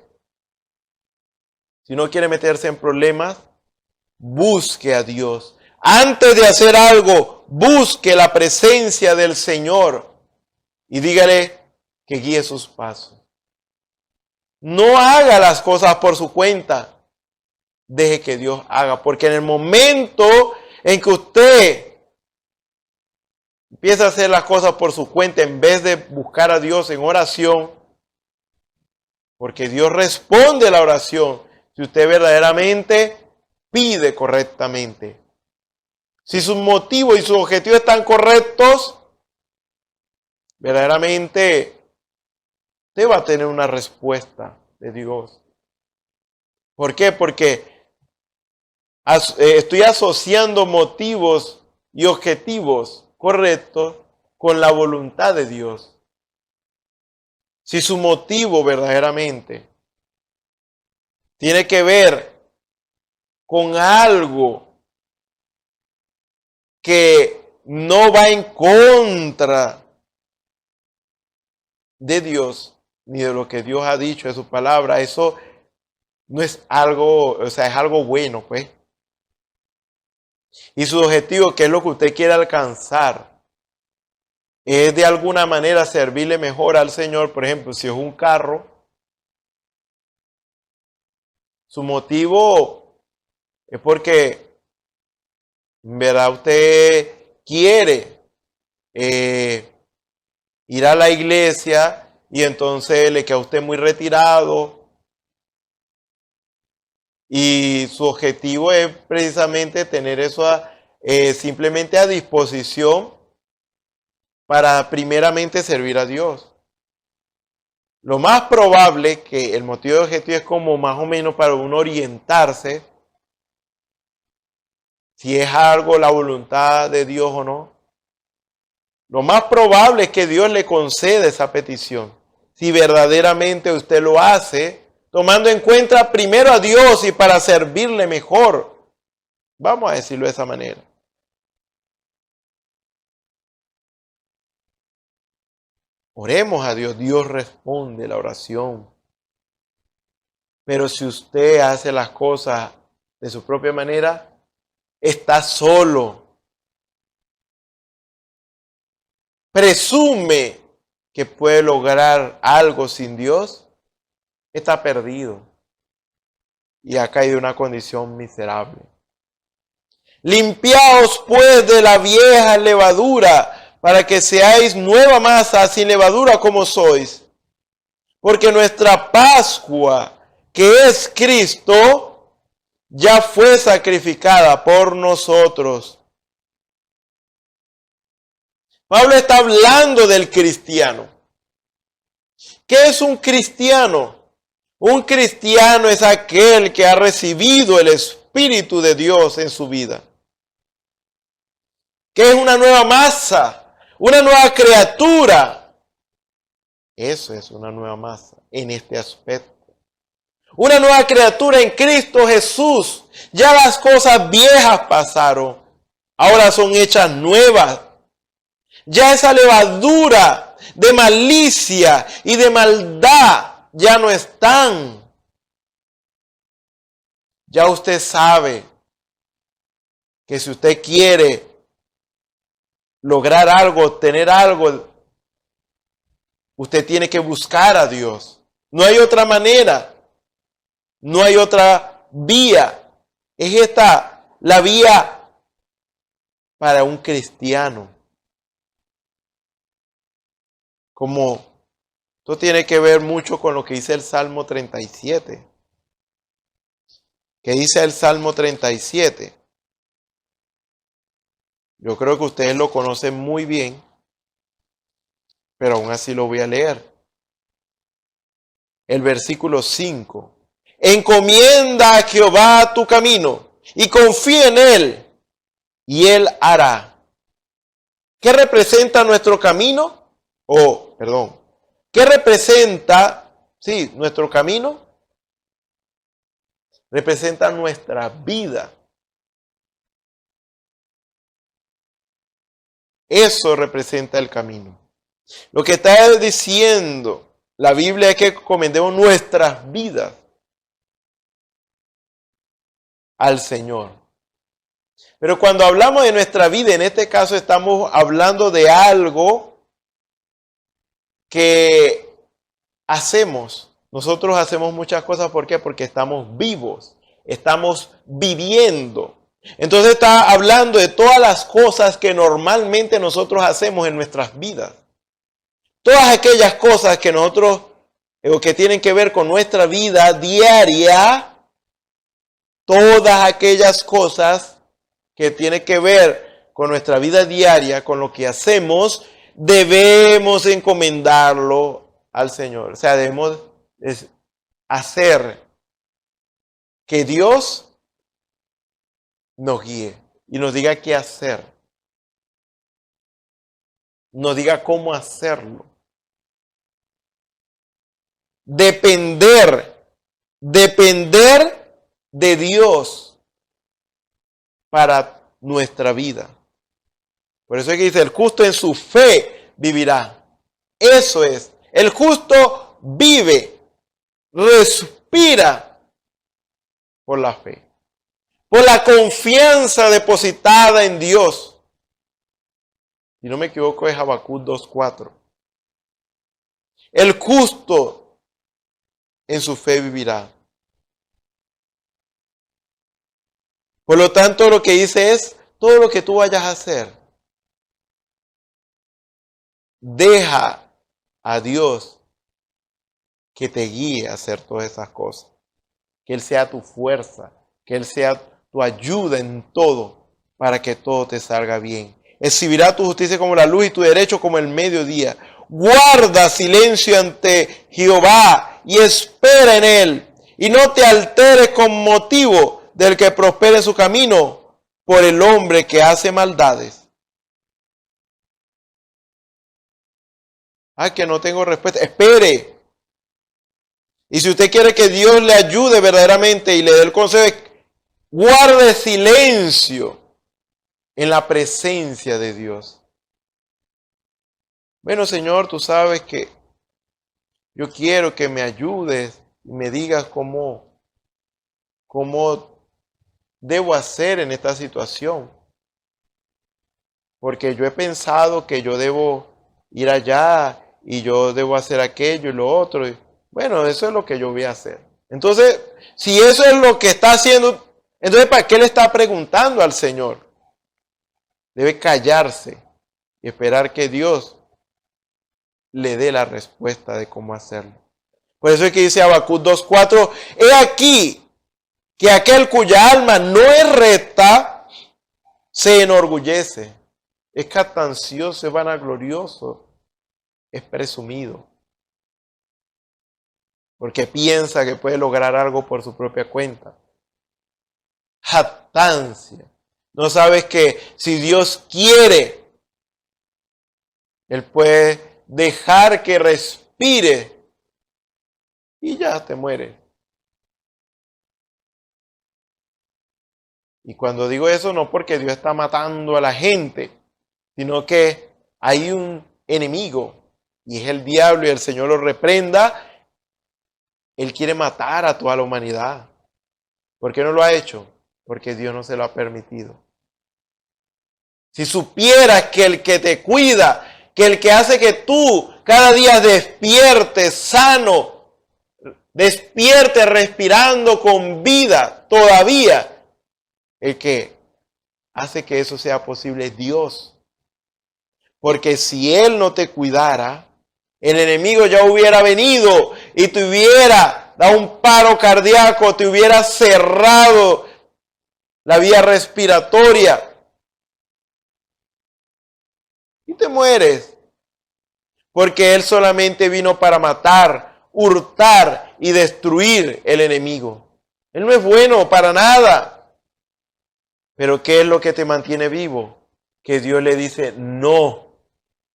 si no quiere meterse en problemas, busque a Dios. Antes de hacer algo, busque la presencia del Señor y dígale que guíe sus pasos. No haga las cosas por su cuenta. Deje que Dios haga, porque en el momento en que usted empieza a hacer las cosas por su cuenta en vez de buscar a Dios en oración, porque Dios responde a la oración si usted verdaderamente pide correctamente. Si sus motivos y sus objetivos están correctos, verdaderamente usted va a tener una respuesta de Dios. ¿Por qué? Porque estoy asociando motivos y objetivos correctos con la voluntad de Dios. Si su motivo verdaderamente tiene que ver con algo que no va en contra de Dios, ni de lo que Dios ha dicho en su palabra, eso no es algo, o sea, es algo bueno, pues. Y su objetivo, que es lo que usted quiere alcanzar, es de alguna manera servirle mejor al Señor. Por ejemplo, si es un carro, su motivo es porque, en verdad, usted quiere ir a la iglesia y entonces le queda a usted muy retirado. Y su objetivo es precisamente tener eso simplemente a disposición para primeramente servir a Dios. Lo más probable que el motivo de objetivo es como más o menos para uno orientarse si es algo la voluntad de Dios o no. Lo más probable es que Dios le conceda esa petición. Si verdaderamente usted lo hace, tomando en cuenta primero a Dios y para servirle mejor. Vamos a decirlo de esa manera. Oremos a Dios, Dios responde la oración. Pero si usted hace las cosas de su propia manera, está solo. Presume que puede lograr algo sin Dios, está perdido y ha caído en una condición miserable. Limpiaos pues de la vieja levadura, para que seáis nueva masa sin levadura como sois. Porque nuestra Pascua, que es Cristo, ya fue sacrificada por nosotros. Pablo está hablando del cristiano. ¿Qué es un cristiano? Un cristiano es aquel que ha recibido el Espíritu de Dios en su vida. ¿Qué es una nueva masa? Una nueva criatura. Eso es una nueva masa en este aspecto. Una nueva criatura en Cristo Jesús. Ya las cosas viejas pasaron. Ahora son hechas nuevas. Ya esa levadura de malicia y de maldad ya no están. Ya usted sabe que si usted quiere lograr algo, tener algo, usted tiene que buscar a Dios. No hay otra manera. No hay otra vía. Es esta la vía para un cristiano. Como esto tiene que ver mucho con lo que dice el Salmo 37. ¿Qué dice el Salmo 37? Yo creo que ustedes lo conocen muy bien, pero aún así lo voy a leer. El versículo 5. Encomienda a Jehová tu camino y confía en Él, y Él hará. ¿Qué representa nuestro camino? ¿Qué representa, nuestro camino? Representa nuestra vida. Eso representa el camino. Lo que está diciendo la Biblia es que encomendemos nuestras vidas al Señor. Pero cuando hablamos de nuestra vida, en este caso estamos hablando de algo que hacemos. Nosotros hacemos muchas cosas, ¿por qué? Porque estamos vivos, estamos viviendo. Entonces está hablando de todas las cosas que normalmente nosotros hacemos en nuestras vidas. Todas aquellas cosas que nosotros, o que tienen que ver con nuestra vida diaria, todas aquellas cosas que tienen que ver con nuestra vida diaria, con lo que hacemos, debemos encomendarlo al Señor. O sea, debemos hacer que Dios nos guíe y nos diga qué hacer. Nos diga cómo hacerlo. Depender de Dios para nuestra vida. Por eso es que dice, el justo en su fe vivirá. Eso es, el justo vive, respira por la fe, por la confianza depositada en Dios. Si no me equivoco es Habacuc 2:4. El justo en su fe vivirá. Por lo tanto, lo que dice es, todo lo que tú vayas a hacer, deja a Dios que te guíe a hacer todas esas cosas. Que Él sea tu fuerza, que Él sea tu ayuda en todo, para que todo te salga bien. Exhibirá tu justicia como la luz y tu derecho como el mediodía. Guarda silencio ante Jehová y espera en Él. Y no te alteres con motivo del que prospere su camino por el hombre que hace maldades. Que no tengo respuesta. Espere. Y si usted quiere que Dios le ayude verdaderamente y le dé el consejo, guarde silencio en la presencia de Dios. Bueno, Señor, tú sabes que yo quiero que me ayudes y me digas cómo debo hacer en esta situación. Porque yo he pensado que yo debo ir allá y yo debo hacer aquello y lo otro. Bueno, eso es lo que yo voy a hacer. Entonces, si eso es lo que está haciendo, entonces ¿para qué le está preguntando al Señor? Debe callarse y esperar que Dios le dé la respuesta de cómo hacerlo. Por eso es que dice Habacuc 2:4, he aquí que aquel cuya alma no es recta se enorgullece, es jactancioso, es vanaglorioso, es presumido. Porque piensa que puede lograr algo por su propia cuenta. Jactancia. No sabes que si Dios quiere, Él puede dejar que respire y ya te mueres. Y cuando digo eso no porque Dios está matando a la gente, sino que hay un enemigo y es el diablo y el Señor lo reprenda. Él quiere matar a toda la humanidad. ¿Por qué no lo ha hecho? Porque Dios no se lo ha permitido. Si supieras que el que te cuida, que el que hace que tú cada día despiertes sano, despiertes respirando con vida todavía, el que hace que eso sea posible es Dios. Porque si Él no te cuidara, el enemigo ya hubiera venido y te hubiera dado un paro cardíaco, te hubiera cerrado la vía respiratoria y te mueres. Porque Él solamente vino para matar, hurtar y destruir el enemigo. Él no es bueno para nada. Pero ¿qué es lo que te mantiene vivo? Que Dios le dice no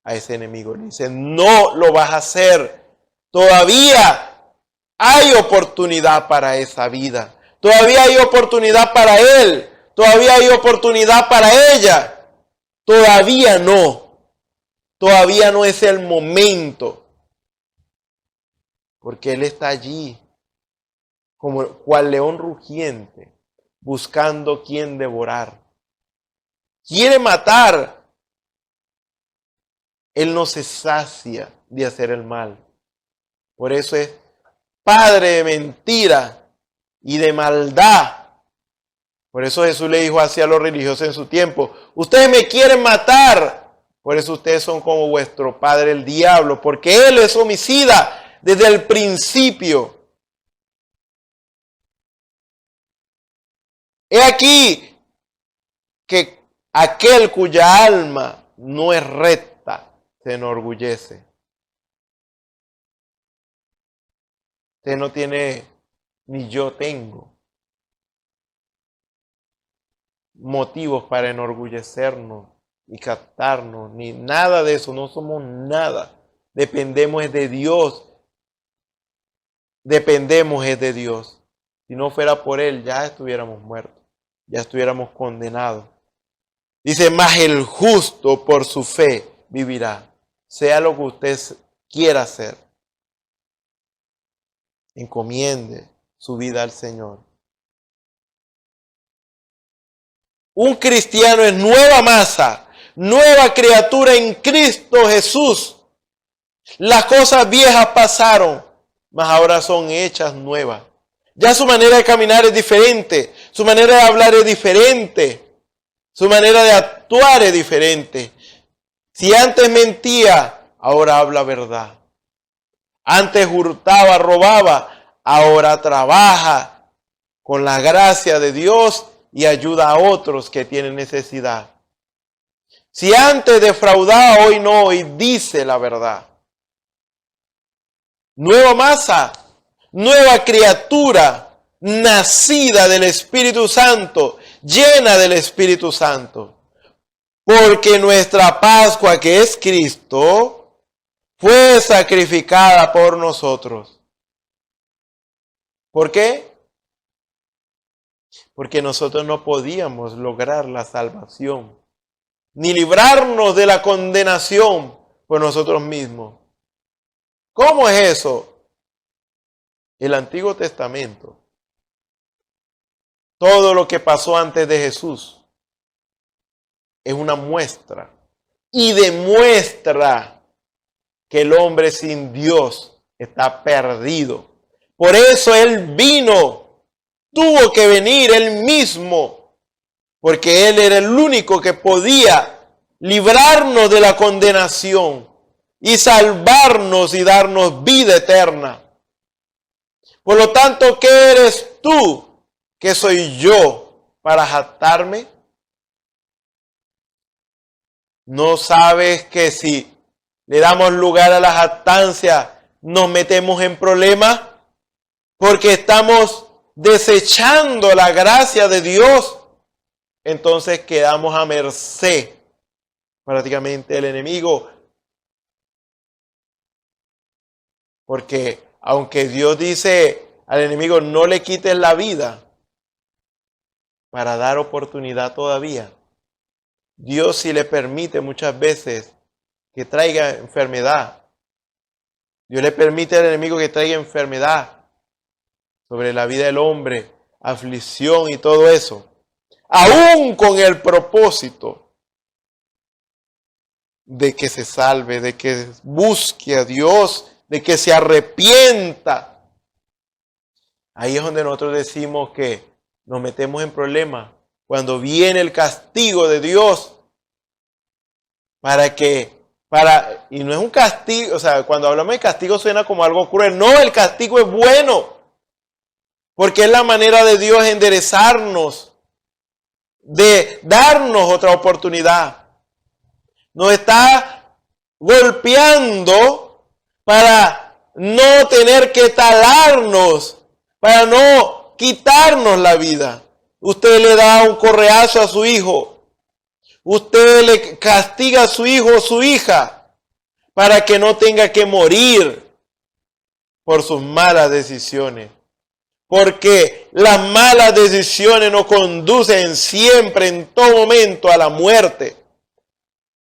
a ese enemigo. Le dice, no lo vas a hacer. Todavía hay oportunidad para esa vida. Todavía hay oportunidad para él. Todavía hay oportunidad para ella. Todavía no. Todavía no es el momento. Porque Él está allí, como cual león rugiente, buscando quien devorar. Quiere matar. Él no se sacia de hacer el mal. Por eso es padre de mentira y de maldad. Por eso Jesús le dijo así a los religiosos en su tiempo: ustedes me quieren matar, por eso ustedes son como vuestro padre el diablo, porque él es homicida desde el principio. He aquí que aquel cuya alma no es recta se enorgullece. Usted no tiene, ni yo tengo, motivos para enorgullecernos y captarnos, ni nada de eso. No somos nada. Dependemos de Dios. Dependemos de Dios. Si no fuera por Él, ya estuviéramos muertos, ya estuviéramos condenados. Dice: mas el justo por su fe vivirá. Sea lo que usted quiera hacer, encomiende su vida al Señor. Un cristiano es nueva masa, nueva criatura en Cristo Jesús. Las cosas viejas pasaron, mas ahora son hechas nuevas. Ya su manera de caminar es diferente, su manera de hablar es diferente, su manera de actuar es diferente. Si antes mentía, ahora habla verdad. Antes hurtaba, robaba, ahora trabaja con la gracia de Dios y ayuda a otros que tienen necesidad. Si antes defraudaba, hoy no, hoy dice la verdad. Nueva masa, nueva criatura, nacida del Espíritu Santo, llena del Espíritu Santo. Porque nuestra Pascua, que es Cristo, fue sacrificada por nosotros. ¿Por qué? Porque nosotros no podíamos lograr la salvación, ni librarnos de la condenación por nosotros mismos. ¿Cómo es eso? El Antiguo Testamento, todo lo que pasó antes de Jesús, es una muestra y demuestra que el hombre sin Dios está perdido. Por eso Él vino, tuvo que venir Él mismo, porque Él era el único que podía librarnos de la condenación y salvarnos y darnos vida eterna. Por lo tanto, ¿qué eres tú? ¿Qué soy yo para jactarme? ¿No sabes que si le damos lugar a la jactancia nos metemos en problemas? Porque estamos desechando la gracia de Dios. Entonces quedamos a merced prácticamente del enemigo. Porque aunque Dios dice al enemigo: no le quites la vida, para dar oportunidad todavía, Dios sí le permite muchas veces que traiga enfermedad. Dios le permite al enemigo que traiga enfermedad sobre la vida del hombre, aflicción y todo eso, aún con el propósito de que se salve, de que busque a Dios, de que se arrepienta. Ahí es donde nosotros decimos que nos metemos en problemas, cuando viene el castigo de Dios, y no es un castigo, o sea, cuando hablamos de castigo suena como algo cruel. No, el castigo es bueno, porque es la manera de Dios de enderezarnos, de darnos otra oportunidad. Nos está golpeando para no tener que talarnos, para no quitarnos la vida. Usted le da un correazo a su hijo, usted le castiga a su hijo o su hija para que no tenga que morir por sus malas decisiones. Porque las malas decisiones nos conducen siempre, en todo momento, a la muerte.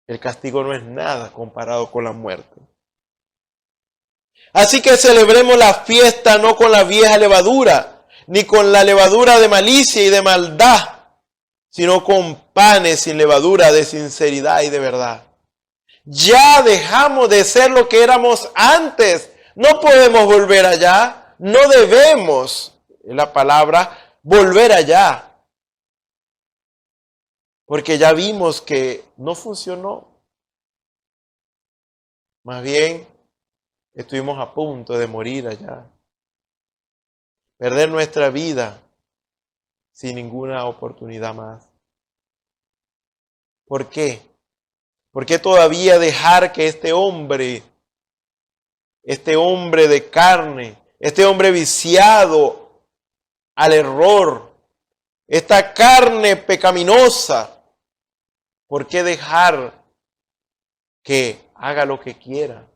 El castigo no es nada comparado con la muerte. Así que celebremos la fiesta no con la vieja levadura, ni con la levadura de malicia y de maldad, sino con panes sin levadura de sinceridad y de verdad. Ya dejamos de ser lo que éramos antes. No podemos volver allá. No debemos, en la palabra, volver allá. porque ya vimos que no funcionó. Más bien, estuvimos a punto de morir allá. Perder nuestra vida sin ninguna oportunidad más. ¿Por qué? ¿Por qué todavía dejar que este hombre de carne, este hombre viciado al error, esta carne pecaminosa, por qué dejar que haga lo que quiera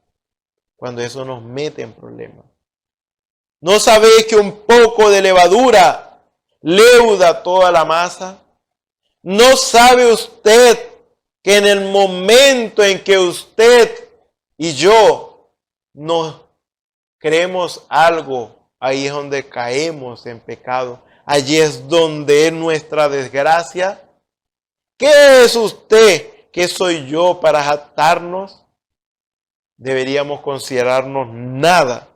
cuando eso nos mete en problemas? ¿No sabéis que un poco de levadura leuda toda la masa? ¿No sabe usted que en el momento en que usted y yo nos creemos algo, ahí es donde caemos en pecado? Allí es donde es nuestra desgracia. ¿Qué es usted? ¿Qué soy yo para jactarnos? Deberíamos considerarnos nada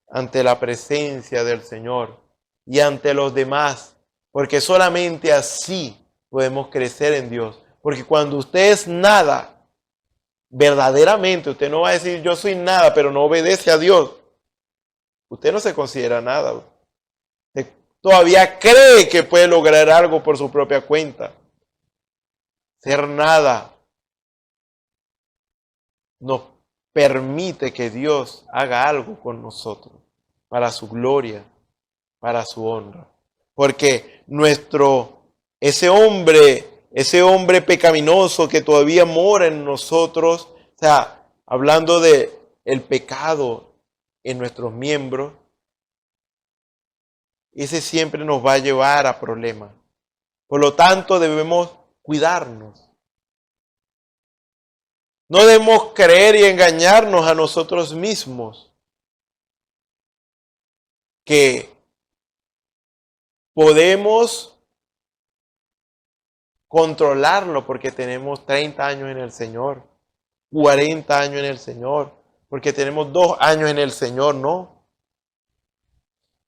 ante la presencia del Señor y ante los demás, porque solamente así podemos crecer en Dios. Porque cuando usted es nada, verdaderamente, usted no va a decir yo soy nada, pero no obedece a Dios. Usted no se considera nada. Usted todavía cree que puede lograr algo por su propia cuenta. Ser nada nos permite que Dios haga algo con nosotros, para su gloria, para su honra. Porque ese hombre pecaminoso que todavía mora en nosotros, o sea, hablando de el pecado en nuestros miembros, ese siempre nos va a llevar a problemas. Por lo tanto, debemos cuidarnos. No debemos creer y engañarnos a nosotros mismos que podemos controlarlo porque tenemos 30 años en el Señor, 40 años en el Señor, porque tenemos 2 años en el Señor. No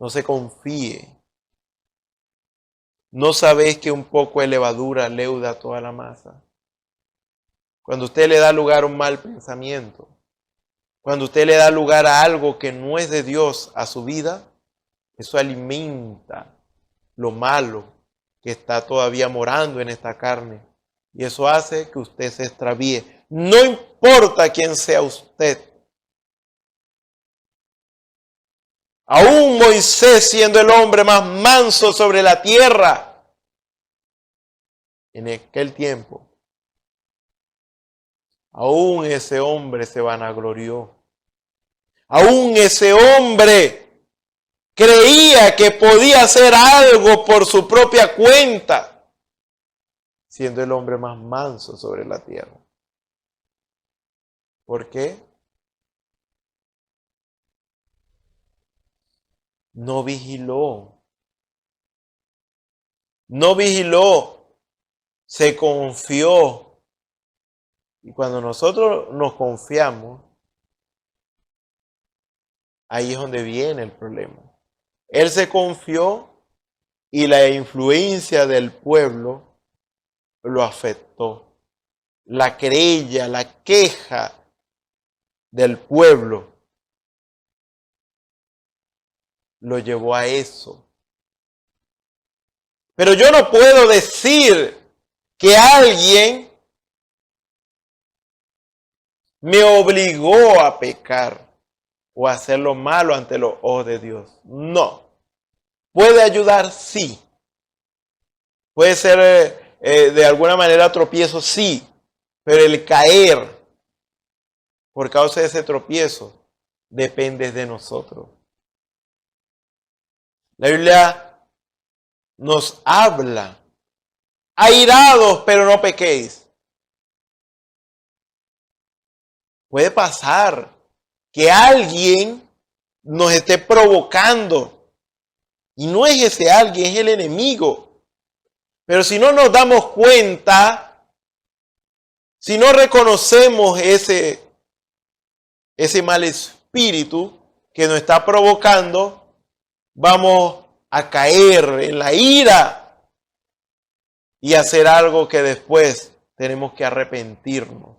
se confíe. ¿No sabéis que un poco de levadura leuda toda la masa? Cuando usted le da lugar a un mal pensamiento, cuando usted le da lugar a algo que no es de Dios a su vida, eso alimenta lo malo que está todavía morando en esta carne. Y eso hace que usted se extravíe. No importa quién sea usted. Aún Moisés, siendo el hombre más manso sobre la tierra, en aquel tiempo, aún ese hombre se vanaglorió. Aún ese hombre creía que podía hacer algo por su propia cuenta, siendo el hombre más manso sobre la tierra. ¿Por qué? No vigiló. No vigiló. Se confió. Y cuando nosotros nos confiamos, ahí es donde viene el problema. Él se confió y la influencia del pueblo lo afectó. La querella, la queja del pueblo lo llevó a eso. Pero yo no puedo decir que alguien me obligó a pecar o a hacer lo malo ante los ojos de Dios. No. ¿Puede ayudar? Sí. ¿Puede ser de alguna manera tropiezo? Sí. Pero el caer por causa de ese tropiezo depende de nosotros. La Biblia nos habla: airados, pero no pequéis. Puede pasar que alguien nos esté provocando y no es ese alguien, es el enemigo. Pero si no nos damos cuenta, si no reconocemos ese mal espíritu que nos está provocando, vamos a caer en la ira y hacer algo que después tenemos que arrepentirnos.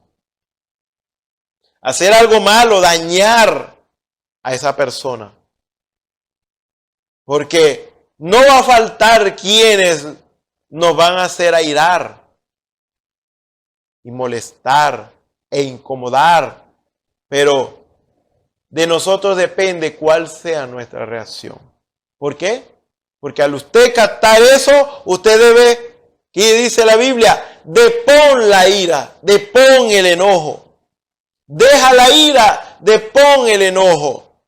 Hacer algo malo, dañar a esa persona. Porque no va a faltar quienes nos van a hacer airar y molestar e incomodar, pero de nosotros depende cuál sea nuestra reacción. ¿Por qué? Porque al usted captar eso, usted debe, ¿qué dice la Biblia? Depón la ira, depón el enojo. Deja la ira, depón el enojo.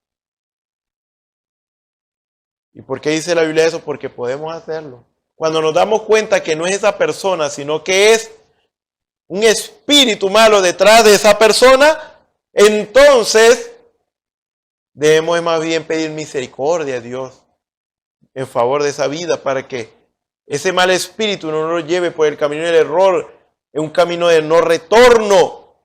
¿Y por qué dice la Biblia eso? Porque podemos hacerlo. Cuando nos damos cuenta que no es esa persona, sino que es un espíritu malo detrás de esa persona, entonces debemos más bien pedir misericordia a Dios en favor de esa vida para que ese mal espíritu no nos lleve por el camino del error, en un camino de no retorno.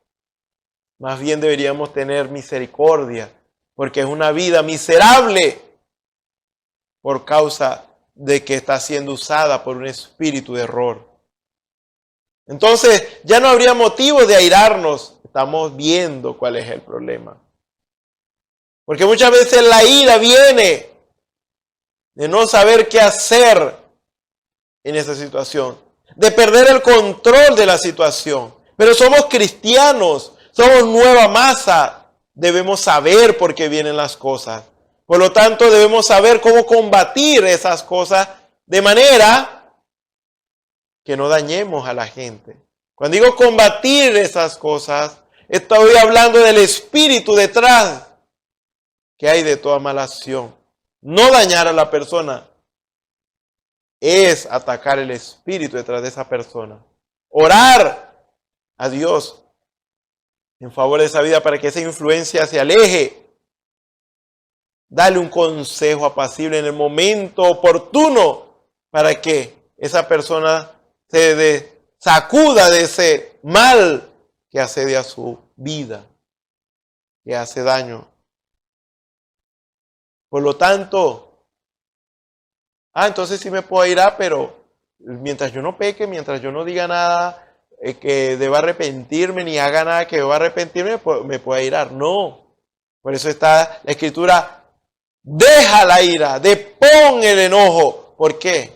Más bien deberíamos tener misericordia, porque es una vida miserable por causa de que está siendo usada por un espíritu de error. Entonces ya no habría motivo de airarnos. Estamos viendo cuál es el problema. Porque muchas veces la ira viene de no saber qué hacer en esa situación, de perder el control de la situación. Pero somos cristianos, somos nueva masa, debemos saber por qué vienen las cosas. Por lo tanto, debemos saber cómo combatir esas cosas de manera que no dañemos a la gente. Cuando digo combatir esas cosas, estoy hablando del espíritu detrás que hay de toda mala acción. No dañar a la persona es atacar el espíritu detrás de esa persona. Orar a Dios en favor de esa vida para que esa influencia se aleje. Dale un consejo apacible en el momento oportuno para que esa persona se sacuda de ese mal que asedia a su vida, que hace daño. Por lo tanto, entonces sí me puedo airar, pero mientras yo no peque, mientras yo no diga nada que deba arrepentirme, ni haga nada que deba arrepentirme, me puedo airar. No. Por eso está la Escritura, deja la ira, depón el enojo. ¿Por qué?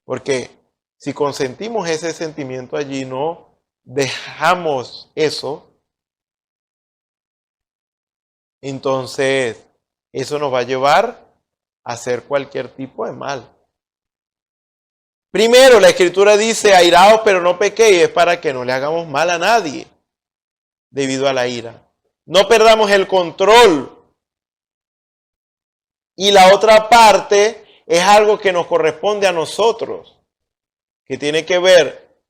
Porque si consentimos ese sentimiento allí, no dejamos eso, entonces eso nos va a llevar a hacer cualquier tipo de mal. Primero, la Escritura dice, airaos pero no pequéis, es para que no le hagamos mal a nadie debido a la ira. No perdamos el control. Y la otra parte es algo que nos corresponde a nosotros, que tiene que ver,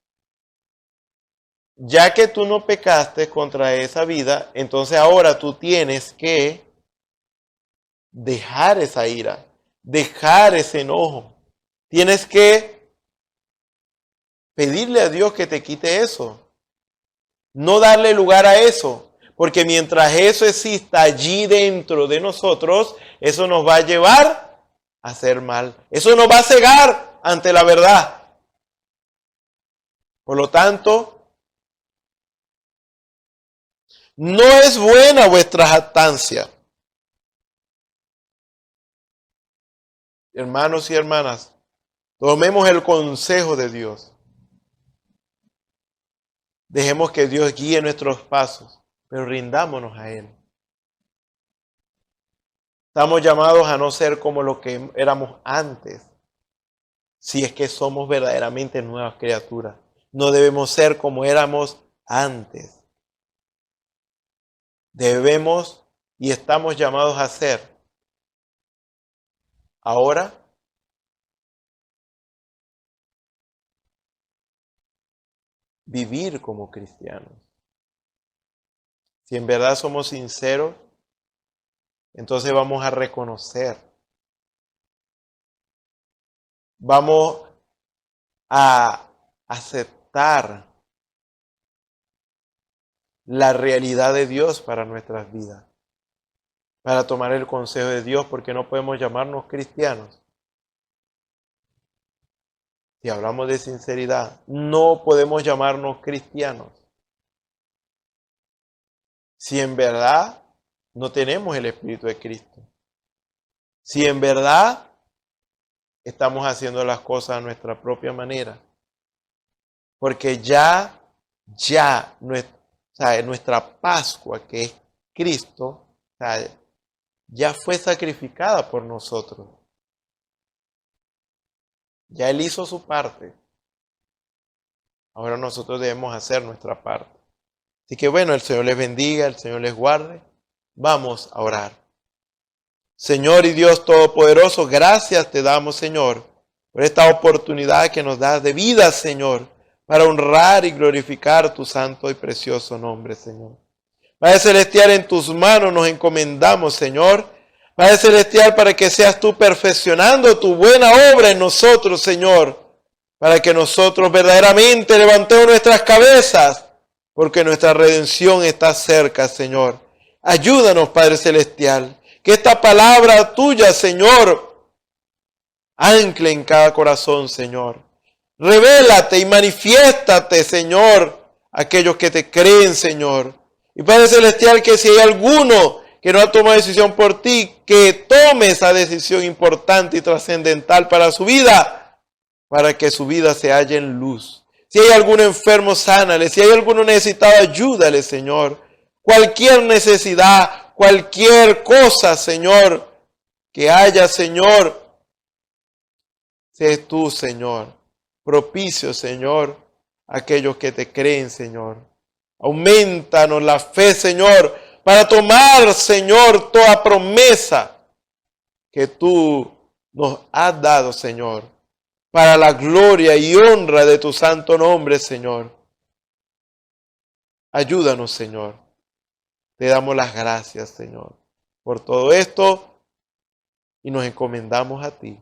ya que tú no pecaste contra esa vida, entonces ahora tú tienes que dejar esa ira, dejar ese enojo. Tienes que pedirle a Dios que te quite eso. No darle lugar a eso. Porque mientras eso exista allí dentro de nosotros, eso nos va a llevar a hacer mal. Eso nos va a cegar ante la verdad. Por lo tanto, no es buena vuestra jactancia. Hermanos y hermanas, tomemos el consejo de Dios. Dejemos que Dios guíe nuestros pasos, pero rindámonos a Él. Estamos llamados a no ser como lo que éramos antes, si es que somos verdaderamente nuevas criaturas. No debemos ser como éramos antes. Debemos y estamos llamados a ser ahora vivir como cristianos. Si en verdad somos sinceros, entonces vamos a reconocer. Vamos a aceptar la realidad de Dios para nuestras vidas. Para tomar el consejo de Dios, porque no podemos llamarnos cristianos Si hablamos de sinceridad, no podemos llamarnos cristianos si en verdad no tenemos el Espíritu de Cristo. Si en verdad estamos haciendo las cosas a nuestra propia manera. Porque ya nuestra Pascua, que es Cristo, ya fue sacrificada por nosotros. Ya Él hizo su parte. Ahora nosotros debemos hacer nuestra parte. Así que bueno, el Señor les bendiga, el Señor les guarde. Vamos a orar. Señor y Dios Todopoderoso, gracias te damos, Señor, por esta oportunidad que nos das de vida, Señor, para honrar y glorificar tu santo y precioso nombre, Señor. Padre Celestial, en tus manos nos encomendamos, Señor. Padre Celestial, para que seas tú perfeccionando tu buena obra en nosotros, Señor, para que nosotros verdaderamente levantemos nuestras cabezas, porque nuestra redención está cerca, Señor. Ayúdanos, Padre Celestial, que esta palabra tuya, Señor, ancle en cada corazón, Señor. Revélate y manifiéstate, Señor, a aquellos que te creen, Señor. Y Padre Celestial, que si hay alguno que no ha tomado decisión por ti, que tome esa decisión importante y trascendental para su vida, para que su vida se halle en luz. Si hay algún enfermo, sánale. Si hay alguno necesitado, ayúdale, Señor. Cualquier necesidad, cualquier cosa, Señor, que haya, Señor, sé tú, Señor, propicio, Señor, a aquellos que te creen, Señor. Aumentanos la fe, Señor, para tomar, Señor, toda promesa que tú nos has dado, Señor, para la gloria y honra de tu santo nombre, Señor. Ayúdanos, Señor. Te damos las gracias, Señor, por todo esto y nos encomendamos a ti.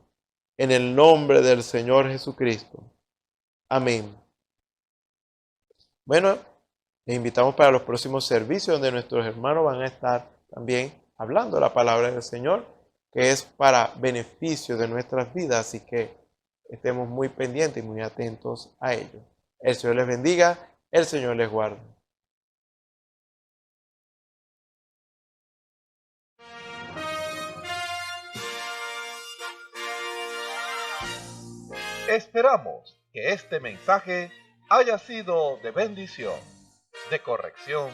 En el nombre del Señor Jesucristo. Amén. Bueno, les invitamos para los próximos servicios donde nuestros hermanos van a estar también hablando la palabra del Señor, que es para beneficio de nuestras vidas, así que estemos muy pendientes y muy atentos a ello. El Señor les bendiga, el Señor les guarde. Esperamos que este mensaje haya sido de bendición, de corrección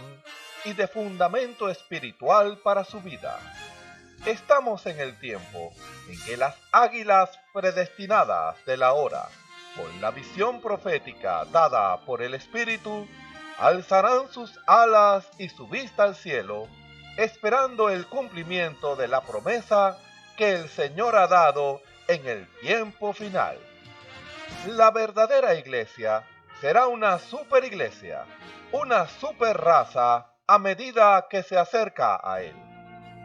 y de fundamento espiritual para su vida. Estamos en el tiempo en que las águilas predestinadas de la hora, con la visión profética dada por el Espíritu, alzarán sus alas y su vista al cielo, esperando el cumplimiento de la promesa que el Señor ha dado en el tiempo final. La verdadera iglesia será una superiglesia, una superraza a medida que se acerca a Él.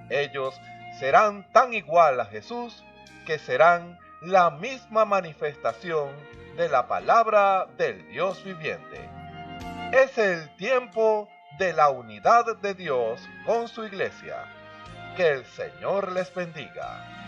Ellos serán tan igual a Jesús que serán la misma manifestación de la palabra del Dios viviente. Es el tiempo de la unidad de Dios con su iglesia. Que el Señor les bendiga.